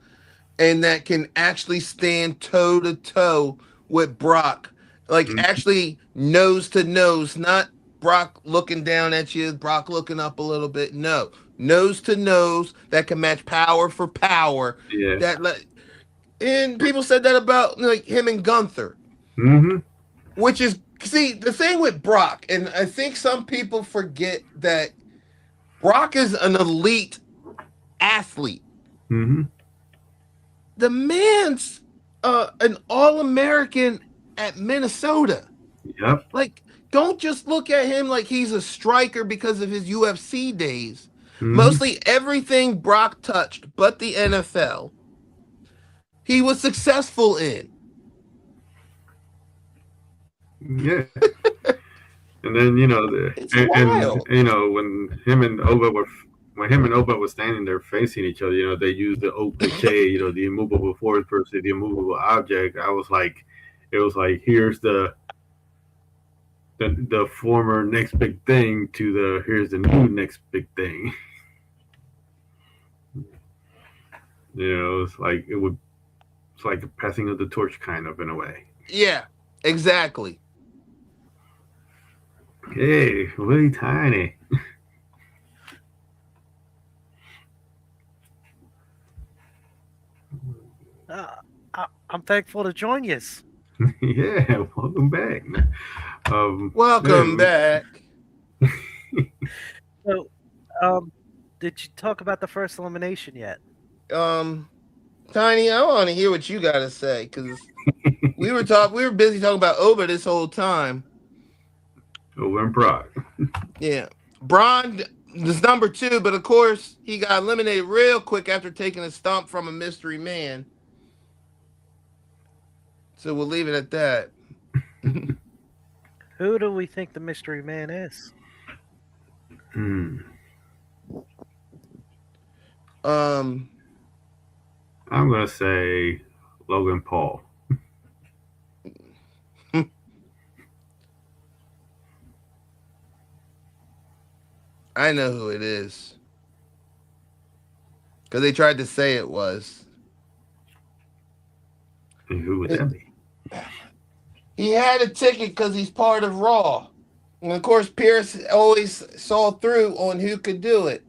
and that can actually stand toe to toe with Brock, like actually nose to nose, not Brock looking down at you, Brock looking up a little bit. No, nose to nose that can match power for power. Yeah. And people said that about like him and Gunther, Mm-hmm. which is see the thing with Brock, and I think some people forget that Brock is an elite athlete. Mm-hmm. The man's an All-American at Minnesota. Yep. Like, don't just look at him like he's a striker because of his UFC days. Mm-hmm. Mostly everything Brock touched, but the NFL, he was successful in. Yeah. And then It's wild. when him and Oba were standing there facing each other, they used the old cliche, the immovable force versus the immovable object. It was like here's the former next big thing to the here's the new next big thing. It's like it's like a passing of the torch kind of in a way. Yeah, exactly. Hey, really tiny. I'm thankful to join you. Yeah, welcome back. Welcome back. So, did you talk about the first elimination yet? Tiny, I want to hear what you got to say because we were busy talking about Oba this whole time. Over and Brock. Yeah, Braun is number 2, but of course he got eliminated real quick after taking a stomp from a mystery man. So we'll leave it at that. Who do we think the mystery man is? I'm gonna say Logan Paul. I know who it is because they tried to say it was. And who would that be? He had a ticket because he's part of Raw. And of course, Pierce always saw through on who could do it.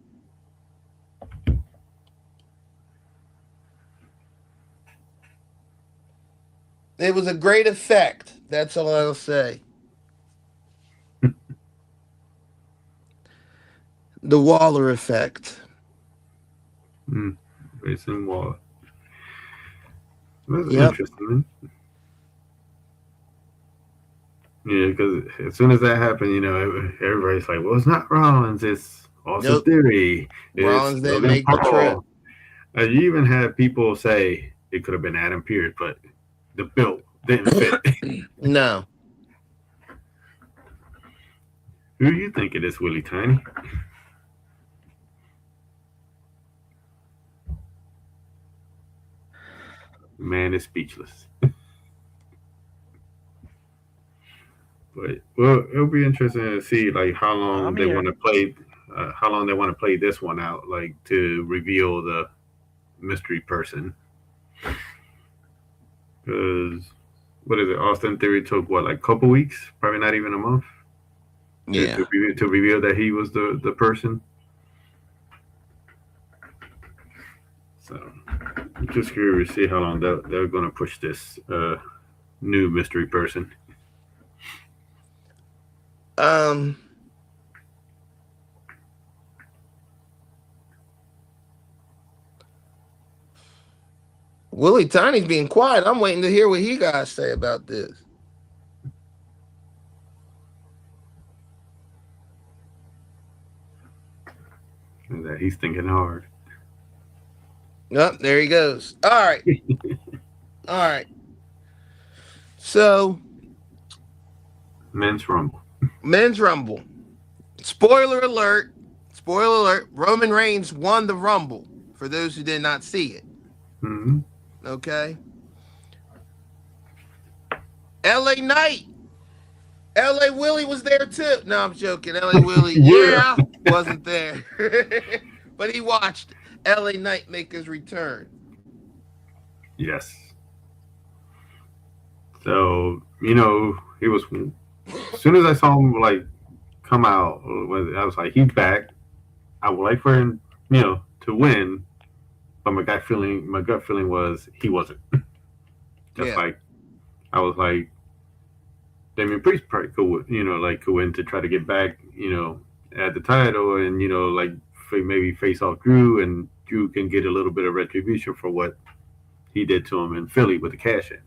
It was a great effect. That's all I'll say. The Waller effect. Grayson Waller. That's Yep. interesting. Yeah, because as soon as that happened, everybody's like, "Well, it's not Rollins. It's Austin Nope. Theory. Rollins It's didn't Logan make the trip. Paul." You even had people say it could have been Adam Pearce, but the bill didn't fit. No. Who do you think it is, Willie Tiny? Man is speechless. But well, it'll be interesting to see like how long I'm they here. want to play, this one out, like to reveal the mystery person. Because what is it? Austin Theory took what, like a couple weeks, probably not even a month, Yeah. to reveal that he was the person. So I'm just curious to see how long they're going to push this new mystery person. Willie Tiny's being quiet. I'm waiting to hear what he got to say about this. And that he's thinking hard. Yep, there he goes. All right. All right. So, Men's Rumble. Men's Rumble. Spoiler alert. Spoiler alert. Roman Reigns won the Rumble, for those who did not see it. Mm-hmm. Okay. LA Knight. LA Willie was there too. No, I'm joking. LA Willie, yeah, wasn't there. But he watched LA Knight make his return. Yes. So, he was, as soon as I saw him like come out, I was like, he's back. I would like for him, to win. But my gut feeling was he wasn't. Just like I was like, Damian Priest probably could win to try to get back, at the title, and like maybe face off Drew, and Drew can get a little bit of retribution for what he did to him in Philly with the cash in.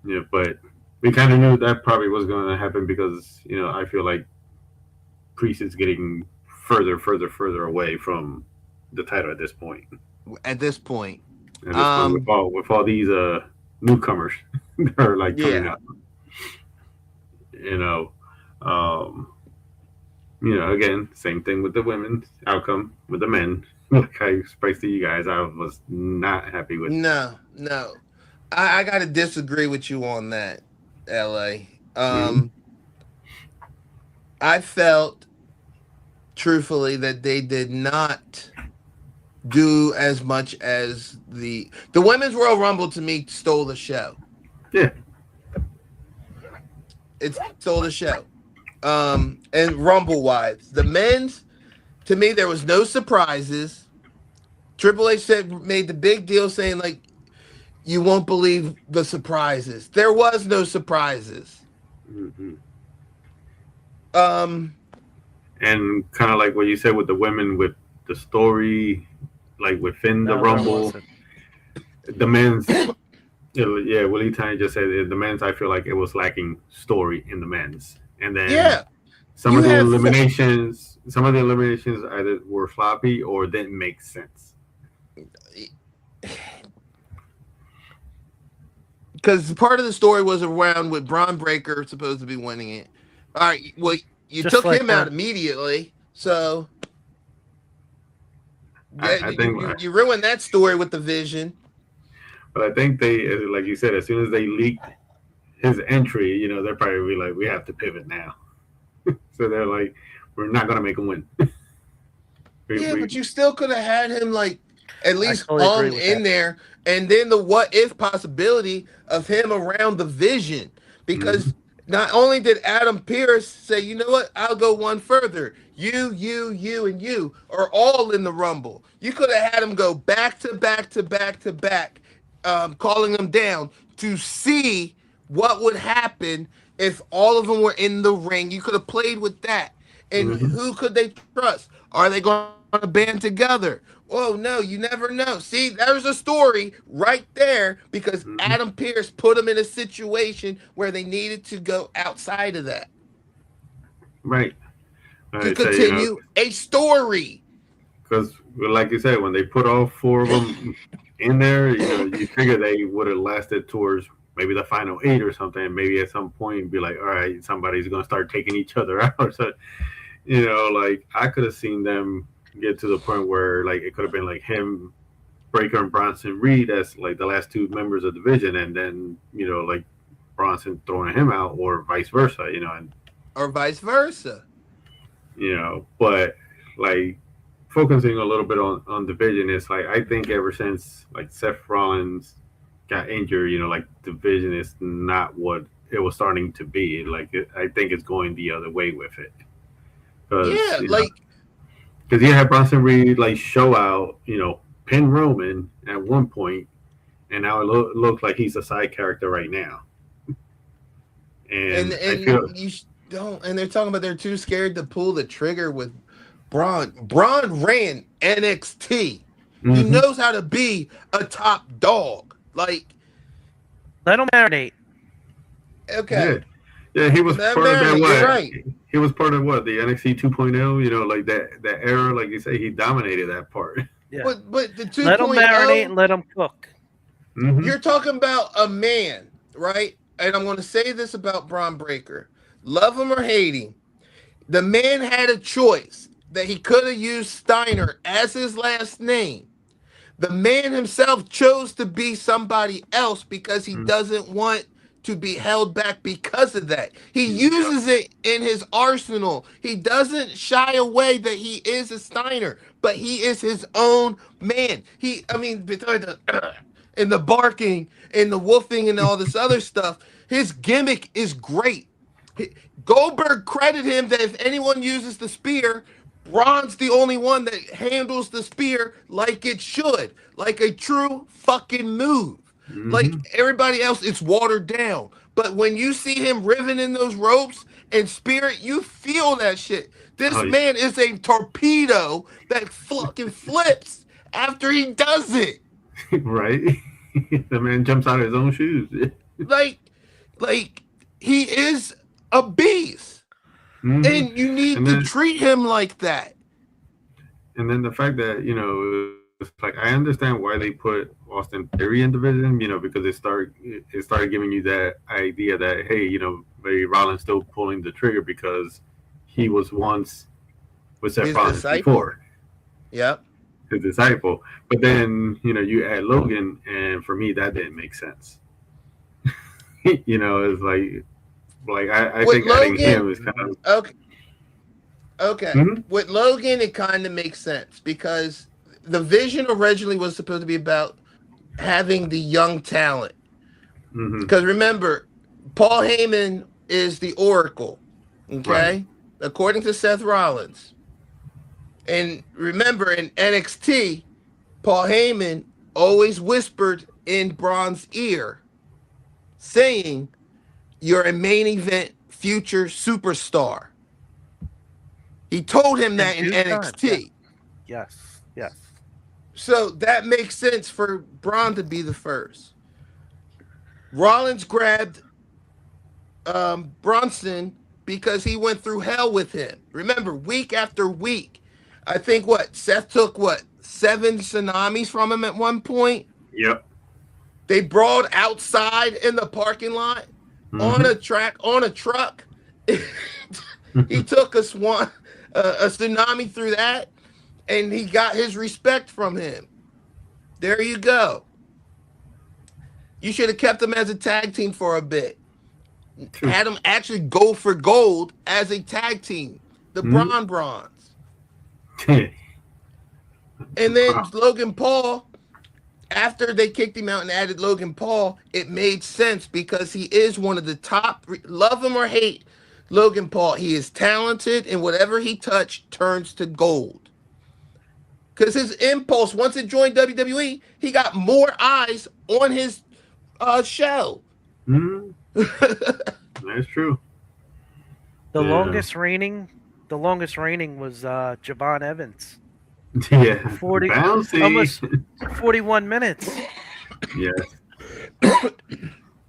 Yeah, but we kind of knew that probably was going to happen because I feel like Priest is getting further away from the title at this point. With all these newcomers that are like coming up, again, same thing with the women's outcome with the men. Like I expressed to you guys, I was not happy with. No, I got to disagree with you on that, LA. I felt truthfully that they did not do as much as the Women's Royal Rumble. To me, stole the show. Yeah, it stole the show. And Rumble wise, the men's, to me, there was no surprises. Triple H made the big deal saying like, you won't believe the surprises. There was no surprises. Mm-hmm. And kind of like what you said with the women, with the story, like within the Rumble, the men's. Yeah, Willie Tiny just said the men's. I feel like it was lacking story in the men's, and then some of the eliminations either were floppy or didn't make sense. Because part of the story was around with Braun Breaker supposed to be winning it. All right, well, you just took him out immediately, so I think you ruined that story with the Vision. But I think they, like you said, as soon as they leaked his entry, they're probably like, we have to pivot now. So they're like, we're not gonna make him win. But you still could have had him like At least totally agree hung with in that. there. And then the what if possibility of him around the Vision. Mhm. Because not only did Adam Pierce say, you know what, I'll go one further. You, and you are all in the Rumble. You could have had him go back to back to back to back, calling them down to see what would happen if all of them were in the ring. You could have played with that. And Mhm. who could they trust? Are they going to band together? Oh no, you never know. See, there's a story right there because Mhm. Adam Pierce put them in a situation where they needed to go outside of that Right. to I say, continue a story. because like you said, when they put all four of them in there, you figure they would have lasted towards maybe the final eight or something. Maybe at some point, be like, all right, somebody's going to start taking each other out. So, like I could have seen them get to the point where like it could have been like him, Breaker, and Bronson Reed as like the last two members of the Division, and then like Bronson throwing him out, or vice versa. And Or vice versa. but like focusing a little bit on Division is like I think ever since like Seth Rollins got injured, like Division is not what it was starting to be. Like I think it's going the other way with it because Yeah, like because you had Bronson Reed like show out, pin Roman at one point, and now it looks like he's a side character right now. and And I and feel you don't and they're talking about they're too scared to pull the trigger with Braun. Braun ran NXT. He mhm. knows how to be a top dog. Like, Let them marinate. okay, Yeah, yeah, he was that part of that. marinate. You're What right. he was part of what the NXT 2.0. Like that era. Like you say, he dominated that part. Yeah. But the Let them marinate 2.0, and let them cook. Hmm. you're talking about a man, right? And I'm going to say this about Braun Breaker. Love him or hate him, the man had a choice that he could have used Steiner as his last name. The man himself chose to be somebody else because he doesn't want to be held back because of that. He Yep. uses it in his arsenal. He doesn't shy away that he is a Steiner, but he is his own man. I mean, between the and the barking and the woofing and all this other stuff, his gimmick is great. Goldberg credited him that if anyone uses the spear, Braun's the only one that handles the spear like it should, like a true fucking move. Like Hmm. everybody else, it's watered down. But when you see him riveting those ropes and spirit, you feel that shit. This Oh, man is a torpedo that fucking flips after he does it. right. The man jumps out of his own shoes. Like, like he is a beast, Hmm. and you need And to then treat him like that. the fact that it's like I understand why they put Austin Theory in Division. Because it started giving you that idea that hey, maybe Rollins still pulling the trigger because he was once with Seth His Rollins disciple. before. Yep. His disciple. But then, you add Logan, and for me, that didn't make sense. It's like I With think adding Logan, him is kind of. okay, okay. Mhm. With Logan, it kind of makes sense because the vision originally was supposed to be about having the young talent. Mhm. Because remember, Paul Heyman is the Oracle, Right. okay? According to Seth Rollins. And remember, in NXT, Paul Heyman always whispered in Braun's ear, saying, "You're a main event future superstar." He told him In that in due time. Yeah. NXT. Yes. Yes. So that makes sense for Braun to be the first. Rollins grabbed Bronson because he went through hell with him. Remember, week after week, I think Seth took 7 tsunamis from him at one point. Yep. They brawled outside in the parking lot on Mhm. a truck. He took a tsunami through that, and he got his respect from him. There you go. You should have kept him as a tag team for a bit. Had them actually go for gold as a tag team. The Mhm. Bronze. And then Logan Paul, after they kicked him out and added Logan Paul, it made sense because he is one of the top, love him or hate Logan Paul. He is talented, and whatever he touched turns to gold. Because his impulse, once it joined WWE, he got more eyes on his show. Mm, that's true. The Yeah. longest reigning was Javon Evans. Yeah. 40 Bouncy. almost 41 minutes. Yes.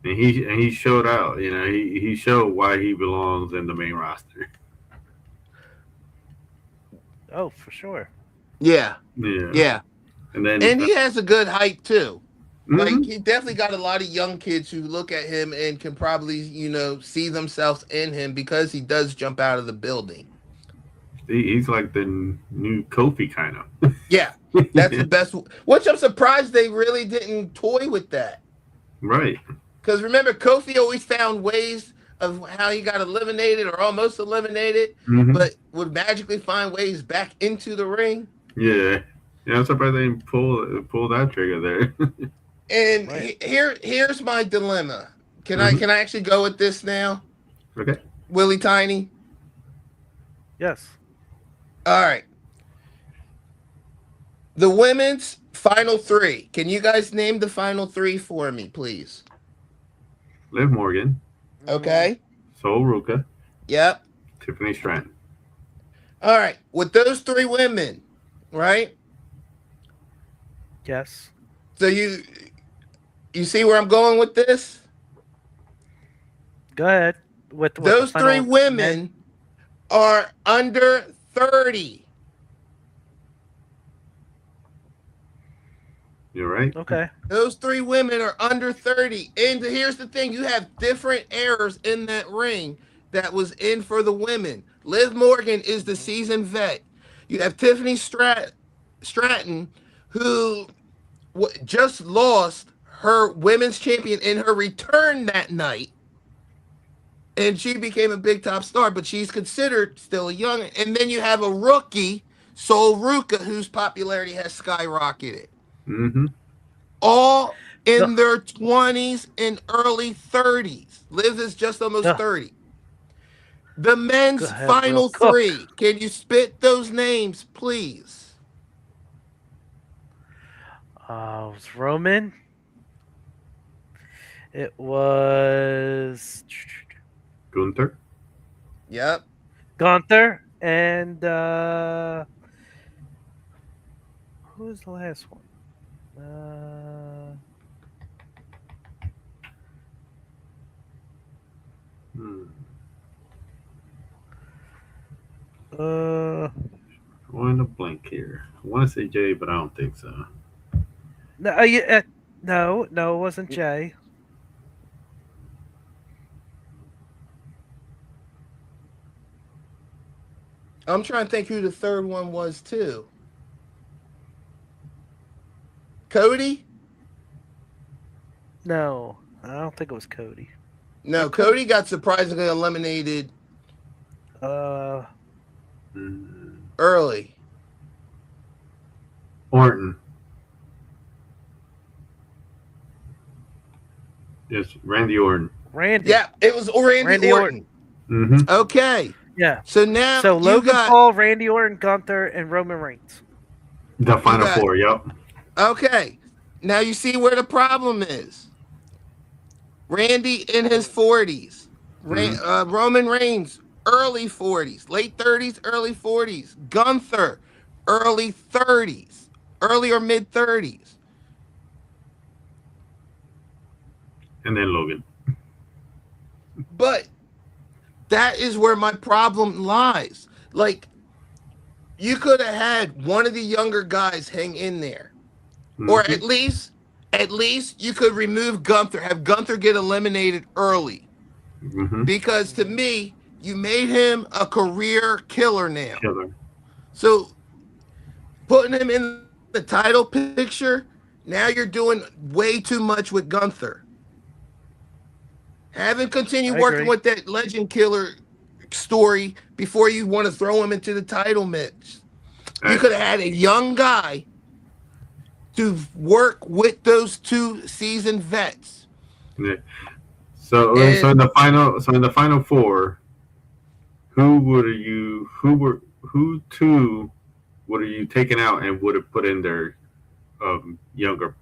And he showed out. You know, he showed why he belongs in the main roster. Oh, for sure. Yeah, Yeah. yeah. And he has a good height too. Like Mhm. he definitely got a lot of young kids who look at him and can probably, see themselves in him because he does jump out of the building. He's like the new Kofi kind of. Yeah, that's the best. Which I'm surprised they really didn't toy with that. Right. Because remember, Kofi always found ways of how he got eliminated or almost eliminated, Mhm. but would magically find ways back into the ring. Yeah. Yeah, I'm surprised they didn't pull that trigger there. And Right. here's my dilemma. Can Mhm. I actually go with this now, Okay. Willie Tiny? Yes. All right. The women's final three. Can you guys name the final three for me, please? Liv Morgan, Okay. Sol Ruka, Yep. Tiffany Stratton. All right. With those three women, right? Yes. So you see where I'm going with this? Go ahead. With the Those three final women men. are under 30. You're right. Okay. Those three women are under 30. And here's the thing, you have different errors in that ring that was in for the women. Liv Morgan is the seasoned vet. You have Tiffany Stratton, who just lost her women's champion in her return that night. And she became a big top star, but she's considered still a young. And then you have a rookie, Sol Ruka, whose popularity has skyrocketed. Mm-hmm. All in No. their 20s and early 30s. Liv is just almost No. 30. The men's Go ahead, final Will Cook. three. Can you spit those names, please? It was Roman. It was Gunther. Yep. Gunther and who was the last one? Hmm. Going to blank here. I want to say Jay, but I don't think so. No, no, it wasn't Jay. I'm trying to think who the third one was, too. Cody? No, I don't think it was Cody. No, Cody got surprisingly eliminated Hmm. early. Orton. Yes, Randy Orton. Randy. Yeah, it was Randy Orton. Mm-hmm. Okay. Yeah. So now So you Logan got Paul, Randy Orton, Gunther, and Roman Reigns. The final got- four. Yep. okay. Now you see where the problem is. Randy in his 40s. Roman Reigns, early 40s, late 30s, early 40s. Gunther, early 30s, early or mid 30s. And then Logan. But that is where my problem lies. Like, you could have had one of the younger guys hang in there. Or Mhm. at least you could remove Gunther, have Gunther get eliminated early. Mhm. Because to me, you made him a career killer now. Killer. So putting him in the title picture, now you're doing way too much with Gunther. Have him continue I working agree. with that legend killer story before you want to throw him into the title mix. You could have had a young guy to work with those two seasoned vets. Yeah. So And in the final four, who two would you taken out and would have put in their younger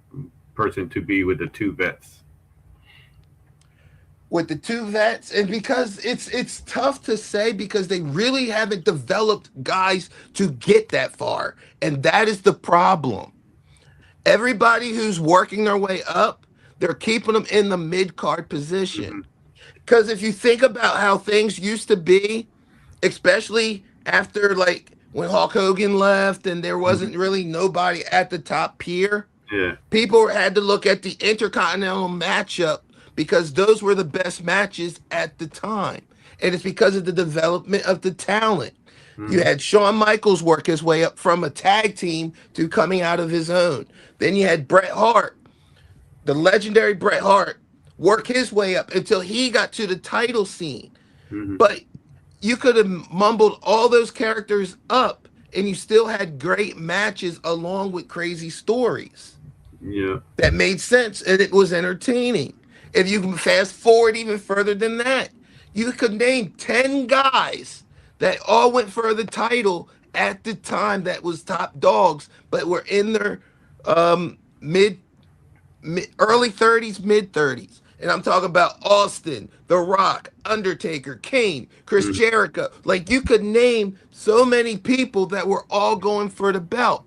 person to be with the two vets? with the two vets, and because it's tough to say because they really haven't developed guys to get that far, and that is the problem. Everybody who's working their way up, they're keeping them in the mid card position. Mm-hmm. Because if you think about how things used to be, especially after like when Hulk Hogan left and there Mm-hmm. wasn't really nobody at the top tier, Yeah. people had to look at the Intercontinental matchup because those were the best matches at the time. And it's because of the development of the talent. You Mm-hmm. had Shawn Michaels work his way up from a tag team to coming out of his own. Then you had Bret Hart, the legendary Bret Hart, work his way up until he got to the title scene. Mm-hmm. But you could have mumbled all those characters up and you still had great matches along with crazy stories Yeah. that made sense and it was entertaining. If you can fast forward even further than that, you could name 10 guys that all went for the title at the time that was top dogs, but were in their mid early 30s, mid 30s. And I'm talking about Austin, The Rock, Undertaker, Kane, Chris Mm-hmm. Jericho. Like you could name so many people that were all going for the belt.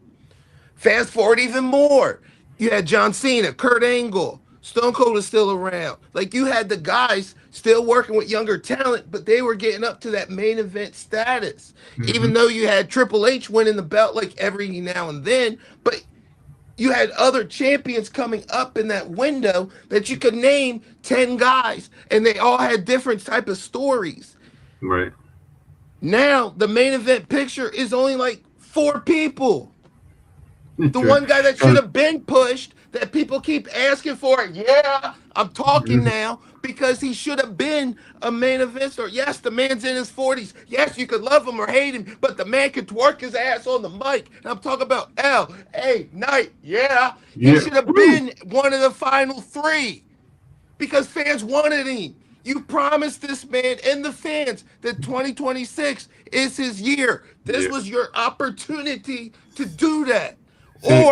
Fast forward even more. You had John Cena, Kurt Angle, Stone Cold is still around. Like you had the guys still working with younger talent, but they were getting up to that main event status. Mm-hmm. Even though you had Triple H winning the belt like every now and then, but you had other champions coming up in that window that you could name 10 guys and they all had different type of stories. Right. Now the main event picture is only like 4 people. The True. one guy that should have been pushed that people keep asking for. Yeah, I'm talking now because he should have been a main event star. Yes, the man's in his 40s. Yes, you could love him or hate him, but the man could twerk his ass on the mic. And I'm talking about L.A. Knight. Yeah, he Yeah. should have been one of the final 3 because fans wanted him. You promised this man and the fans that 2026 is his year. This Yeah. was your opportunity to do that. See,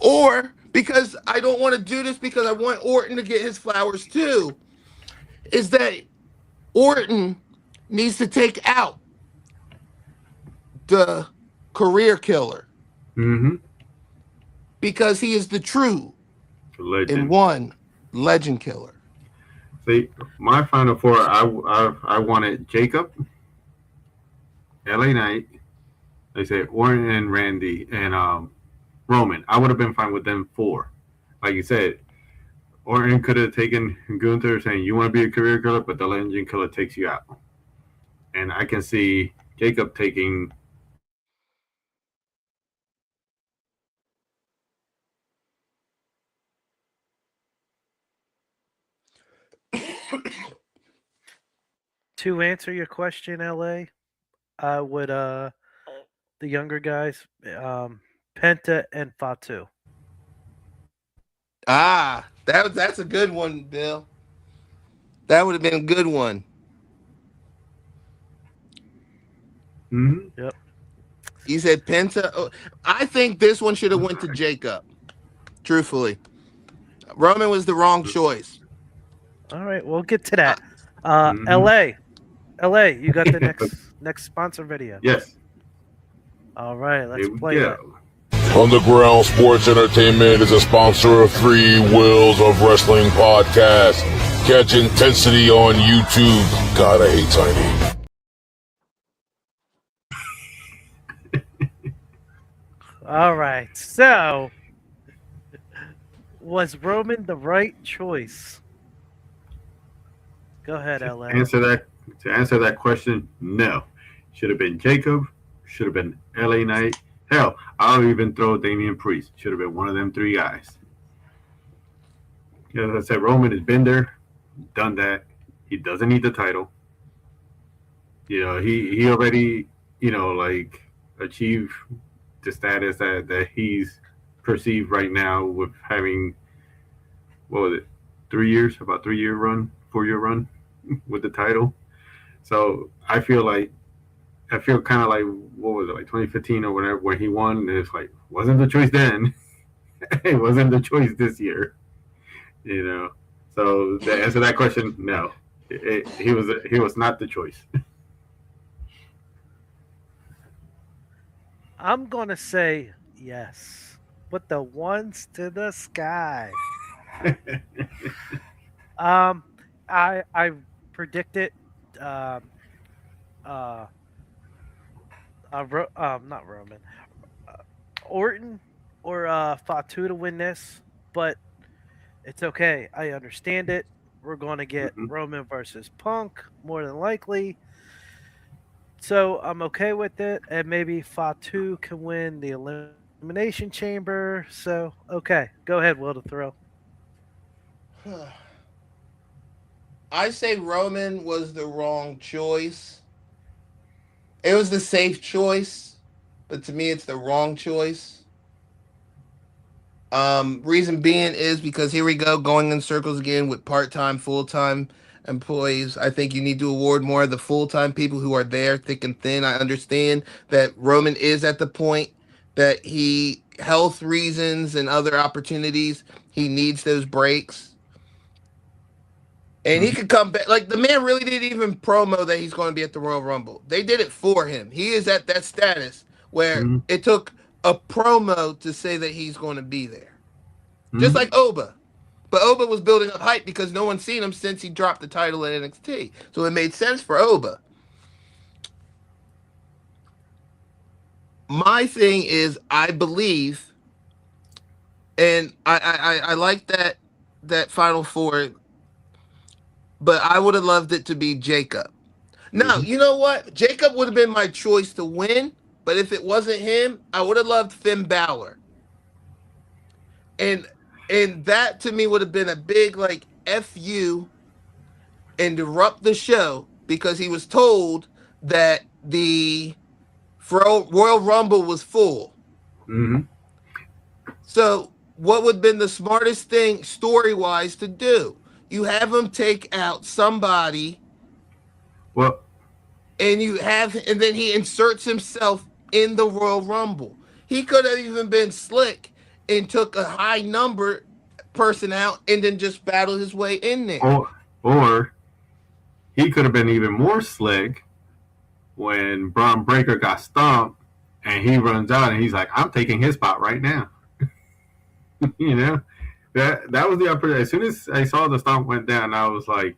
Or because I don't want to do this because I want Orton to get his flowers too, is that Orton needs to take out the career killer mm-hmm. because he is the true Legend. and one legend killer. See, my final four, I wanted Jacob, LA Knight, they say Orton and Randy and Roman. I would have been fine with them 4. Like you said, Orton could have taken Gunther saying, you want to be a career killer, but the legend killer takes you out. And I can see Jacob taking To answer your question, LA, I would the younger guys, Penta and Fatu. That's a good one, Bill. That would have been a good one. mm-hmm. Yep. He said Penta. Oh, I think this one should have went to Jacob. Truthfully, Roman was the wrong choice. All right, we'll get to that. Mhm. LA, you got the next sponsor video. Yes. All right, let's Here we play it. go. Underground Sports Entertainment is a sponsor of Three Wheels of Wrestling podcast. Catch Intensity on YouTube. God, I hate Tiny. All right, so was Roman the right choice? Go ahead, LA. To answer that question, no. Should have been Jacob. Should have been LA Knight. Hell, I'll even throw Damian Priest. Should have been one of them 3 guys. As I said, Roman has been there, done that. He doesn't need the title. You know, he already, like achieved the status that he's perceived right now with having what was it, 3 years, about 3 year run, 4 year run with the title. So I feel kind of like what was it, like 2015 or whatever, where he won. And it's like wasn't the choice then. It wasn't the choice this year. You know. So the answer to that question, no, he was not the choice. I'm gonna say yes. Put the ones to the sky. Um, I predicted um uh not Roman, uh, Orton or Fatu to win this, but it's okay. I understand it. We're going to get Mhm. Roman versus Punk more than likely. So I'm okay with it. And maybe Fatu can win the Elimination Chamber. So, okay. Go ahead, Will, to throw. I say Roman was the wrong choice. It was the safe choice, but to me, it's the wrong choice. Reason being is because here we go, going in circles again with part-time, full-time employees. I think you need to award more of the full-time people who are there, thick and thin. I understand that Roman is at the point that he, health reasons and other opportunities, he needs those breaks. And he Mhm. could come back. Like the man really didn't even promo that he's going to be at the Royal Rumble. They did it for him. He is at that status where Mhm. it took a promo to say that he's going to be there. Just Mhm. like Oba. But Oba was building up hype because no one's seen him since he dropped the title at NXT. So it made sense for Oba. My thing is, I believe, and I like that Final Four, but I would have loved it to be Jacob. No, Mhm. you know what? Jacob would have been my choice to win, but if it wasn't him, I would have loved Finn Balor. And that to me would have been a big like F you, interrupt the show because he was told that the Royal Rumble was full. Mhm. So what would have been the smartest thing story wise to do? You have him take out somebody Well, and then he inserts himself in the Royal Rumble. He could have even been slick and took a high number person out and then just battled his way in there. or he could have been even more slick when Braun Breaker got stomped and he runs out and he's like, I'm taking his spot right now. You know? That was the opportunity. As soon as I saw the stomp went down, I was like,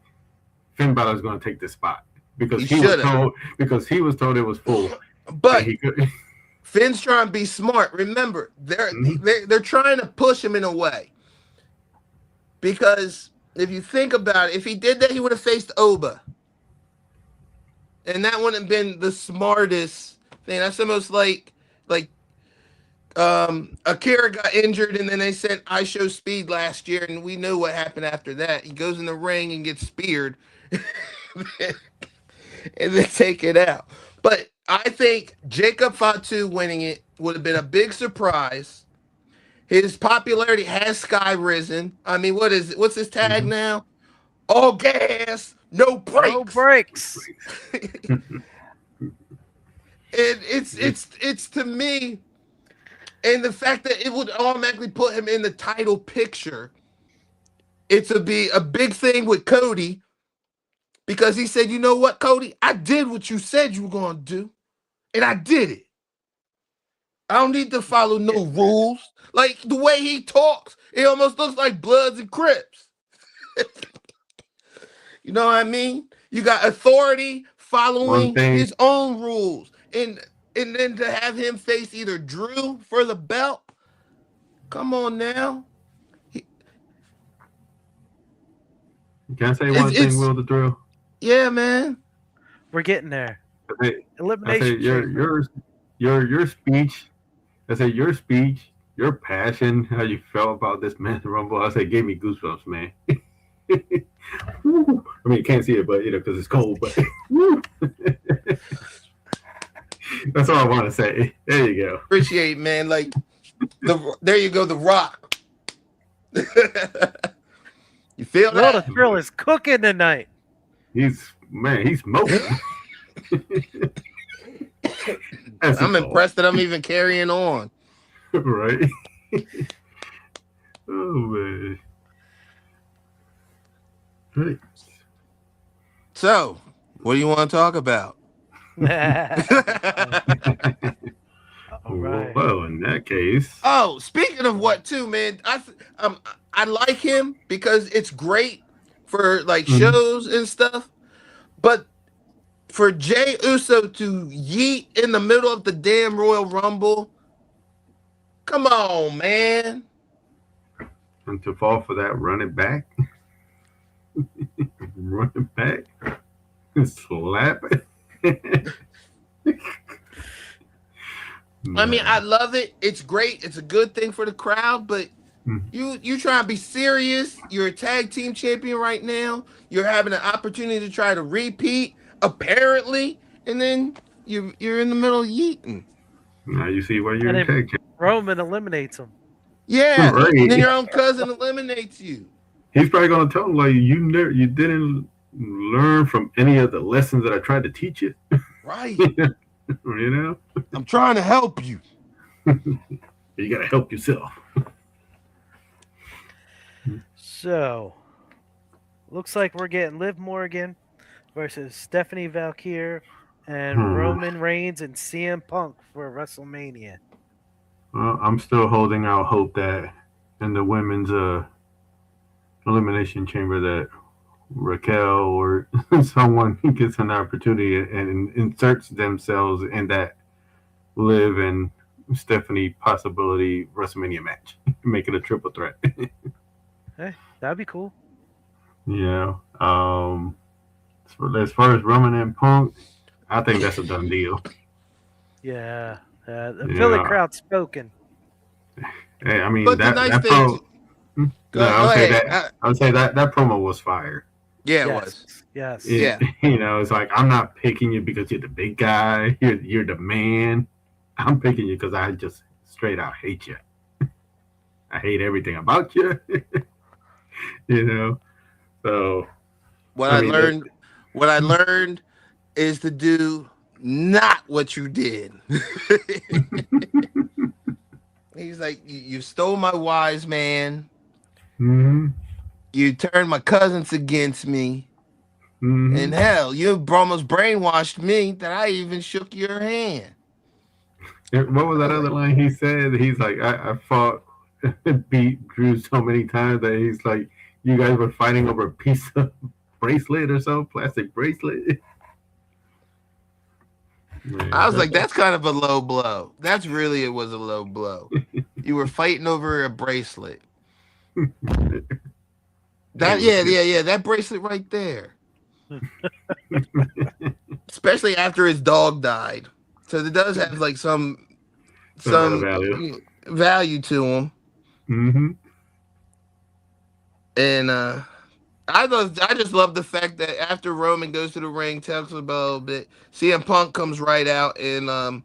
Finn Balor's gonna take this spot. He should have. Because he was told it was full. And But he could Finn's trying to be smart. Remember, Mhm. they're trying to push him in a way. Because if you think about it, if he did that, he would have faced Oba. And that wouldn't have been the smartest thing. That's almost like Akira got injured and then they sent I Show Speed last year, and we know what happened after that. He goes in the ring and gets speared and then take it out. But I think Jacob Fatu winning it would have been a big surprise. His popularity has sky risen. I mean, what's his tag Mhm. now? All gas, no No brakes. breaks. And it's to me, and the fact that it would automatically put him in the title picture, it's a be a big thing with Cody because he said, you know what, Cody, I did what you said you were gonna do, and I did it. I don't need to follow no rules. Like the way he talks, it almost looks like Bloods and Crips. You know what I mean? You got authority One following thing his own rules, and then to have him face either Drew for the belt. Come on now, can I say it's one thing, it's Will the Thrill? yeah, man. We're getting there. I say Elimination Chamber. your speech. I say your speech, your passion, how you felt about this man Rumble. I say gave me goosebumps, man. I mean, you can't see it, but you know, because it's cold. But That's all I want to say. There you go. Appreciate, man. Like there you go, The Rock. You feel Well, the that? thrill is cooking tonight. He's smoking. I'm impressed that I'm even carrying on. Right? Oh man. Right. So, what do you want to talk about? All right. Well, in that case, Oh, speaking of what, too, man, I like him because it's great for like shows and stuff, but for Jay Uso to yeet in the middle of the damn Royal Rumble, come on, man. and to fall for that running back, slap it. I mean, I love it. It's great. It's a good thing for the crowd, but Mhm. you trying to be serious. You're a tag team champion right now. You're having an opportunity to try to repeat, apparently, and then you're in the middle of yeeting. Now you see why you're And in then tag team. Roman eliminates him. Yeah, Right. and then your own cousin eliminates you. He's probably gonna tell him like you didn't learn from any of the lessons that I tried to teach you. Right. You know, I'm trying to help you. you gotta help yourself. So, looks like we're getting Liv Morgan versus Stephanie Valkyrie and Roman Reigns and CM Punk for WrestleMania. I'm still holding out hope that in the women's elimination chamber that Raquel or someone gets an opportunity and inserts themselves in that Liv and Stephanie possibility WrestleMania match, make it a triple threat. Hey, that'd be cool. Yeah. As far as Roman and Punk, I think that's a done deal. Yeah. The Philly crowd's spoken. Hey, I mean, But the nice thing, I would say that promo was fire. yeah, it Yes. was. Yes. Yeah. You know, it's like I'm not picking you because you're the big guy. You're the man. I'm picking you because I just straight out hate you. I hate everything about you. You know, so What I learned is to do not what you did. He's like, you stole my wise man. Mm-hmm. You turned my cousins against me. Mm-hmm. And hell, you almost brainwashed me that I even shook your hand. What was that other line he said? He's like, I fought, beat Drew so many times that he's like, you guys were fighting over a piece of bracelet or so, plastic bracelet. Man, I was like, that's kind of a low blow. It was a low blow. You were fighting over a bracelet. That bracelet right there. Especially after his dog died. So it does have like some value to him. Mm-hmm. And I just love the fact that after Roman goes to the ring, talks about a little bit, CM Punk comes right out and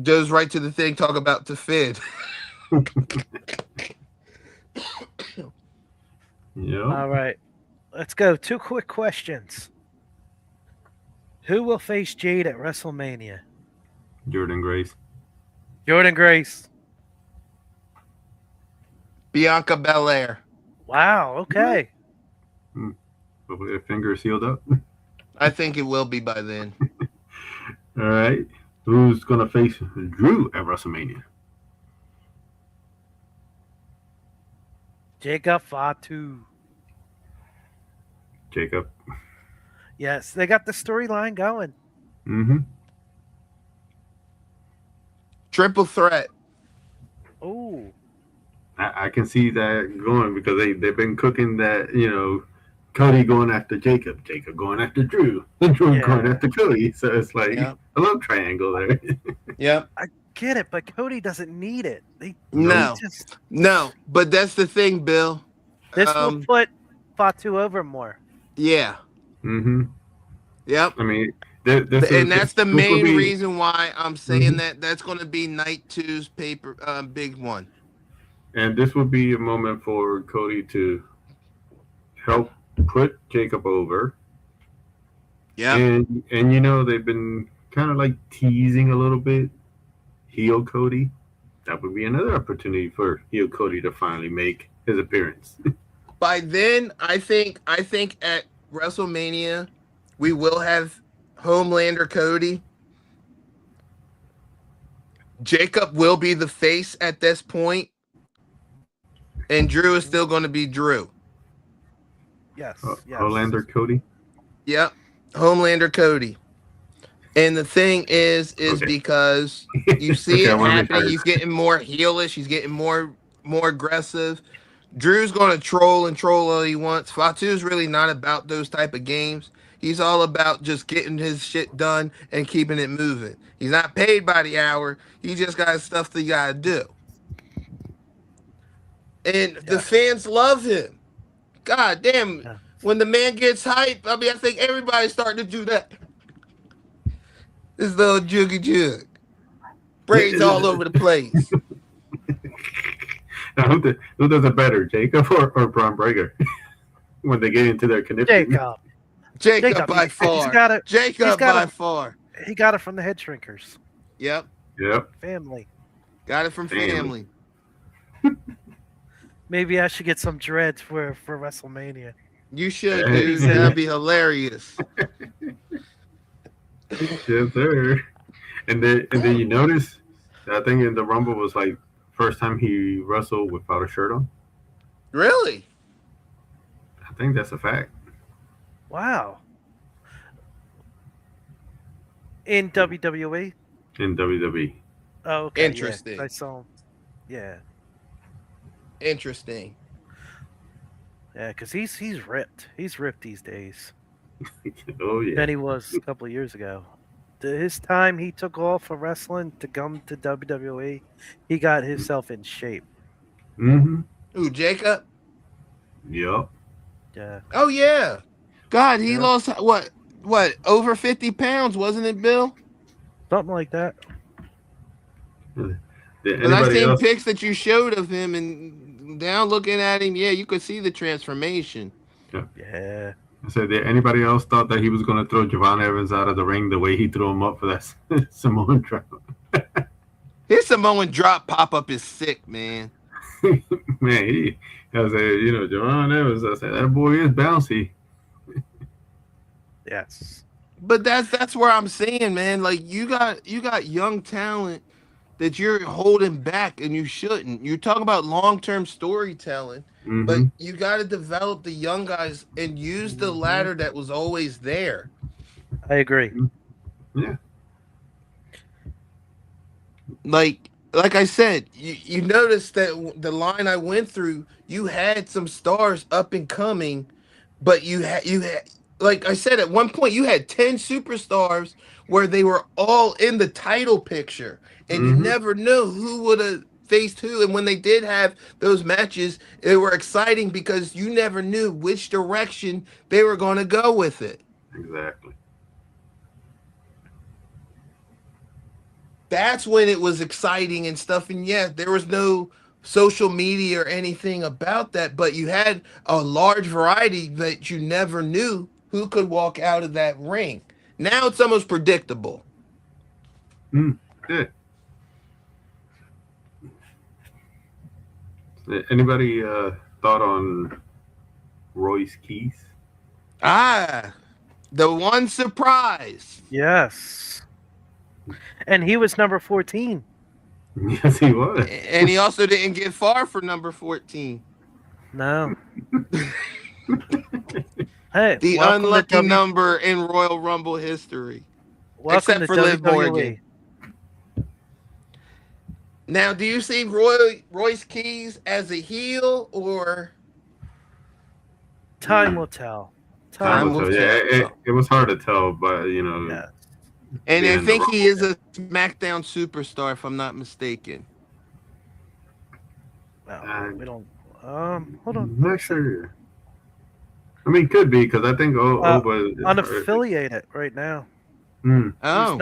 goes right to the thing, talk about to Fid. Yeah. All right. Let's go. 2 quick questions. Who will face Jade at WrestleMania? Jordan Grace. Jordan Grace. Bianca Belair. Wow. Okay. Hopefully their finger is sealed up. I think it will be by then. All right. Who's going to face Drew at WrestleMania? Jacob Fatu. Jacob. Yes, they got the storyline going. Mm-hmm. Triple threat. Oh. I can see that going because they've been cooking that, you know, Cody going after Jacob going after Drew, Drew going after Cody. So it's like a love triangle there. Yep. I get it, but Cody doesn't need it. No, but that's the thing, Bill. This will put Fatu over more. Yeah. Mm-hmm. Yep. I mean, And that's the this will main be, reason why I'm saying Mhm. that that's going to be night two's paper big one. And this would be a moment for Cody to help put Jacob over. Yep. And they've been kind of like teasing a little bit heel Cody. That would be another opportunity for heel Cody to finally make his appearance. By then, I think at WrestleMania we will have Homelander Cody. Jacob will be the face at this point, and Drew is still going to be Drew. Yes. Yes. Orlando Cody. Yep, Homelander Cody. And the thing is Okay. because you see Okay, I it wanna make happening. sure. He's getting more heelish. He's getting more aggressive. Drew's going to troll all he wants. Fatu's really not about those type of games. He's all about just getting his shit done and keeping it moving. He's not paid by the hour. He just got stuff that you got to do. And the fans love him. God damn. Yeah. When the man gets hype, I mean, I think everybody's starting to do that. This little juggy jug. Braids all over the place. Now, who does it better, Jacob or Braun Breaker? When they get into their conniption. Jacob by far. He's got it. Jacob by far. He got it from the head shrinkers. Yep. Family. Got it from family. Maybe I should get some dreads for WrestleMania. You should, dude. That'd be hilarious. Yes, sir. And then you notice that thing in the Rumble was like first time he wrestled without a shirt on. Really? I think that's a fact. Wow. In WWE? In WWE. Oh, okay. Interesting. Yeah, I saw him. Yeah. Interesting. Yeah, because he's ripped. He's ripped these days. Oh yeah. Than he was a couple of years ago. His time he took off of wrestling to come to WWE, he got himself in shape. Mm-hmm. Ooh, Jacob? Yep. Yeah. Oh yeah. God, he lost what over 50 pounds, wasn't it, Bill? Something like that. But I seen pics that you showed of him, and now looking at him, yeah, you could see the transformation. Yeah. I said, did anybody else thought that he was going to throw Javon Evans out of the ring the way he threw him up for that Samoan drop? His Samoan drop pop up is sick, man. Man, I said, Javon Evans, I said, that boy is bouncy. Yes. But that's where I'm saying, man, like you got young talent that you're holding back, and you shouldn't. You're talking about long-term storytelling, but you got to develop the young guys and use the ladder that was always there. I agree. Yeah. Like I said, you noticed that the line I went through, you had some stars up and coming, but you had like I said, at one point you had 10 superstars where they were all in the title picture, and you never knew who would have faced who. And when they did have those matches, they were exciting because you never knew which direction they were going to go with it. Exactly. That's when it was exciting and stuff. And yeah, there was no social media or anything about that, but you had a large variety that you never knew who could walk out of that ring. Now it's almost predictable. Yeah. Anybody thought on Royce Keys? Ah, the one surprise. Yes. And he was number 14. Yes, he was. And he also didn't get far for number 14. No. Hey, The unlucky number in Royal Rumble history. Except for Liv Morgan. Now, do you see Royce Keys as a heel or? Time will tell. Time will tell. Yeah, it was hard to tell, but Yeah. And I think he is a SmackDown superstar, if I'm not mistaken. Well, we don't. Hold on. I'm not sure. I mean, could be because I think Oba unaffiliated right now. Oh,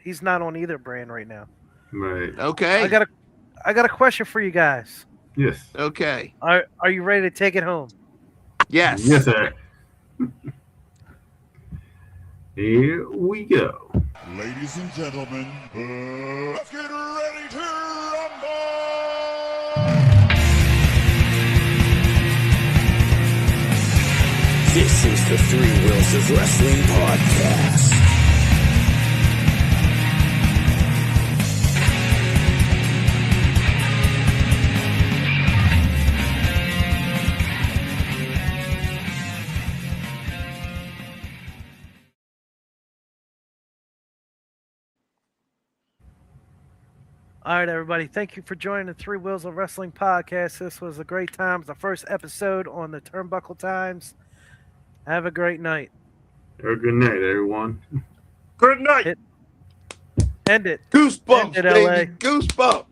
He's not on either brand right now. Right. okay. I got a question for you guys. Yes. Okay. Are you ready to take it home? Yes. Yes, sir. Here we go. Ladies and gentlemen, let's get ready to rumble! This is the Three Wheels of Wrestling podcast. All right, everybody. Thank you for joining the Three Wheels of Wrestling podcast. This was a great time. It's the first episode on the Turnbuckle Times. Have a great night. Have a good night, everyone. Good night. End it. Goosebumps, End it, baby. LA. Goosebumps.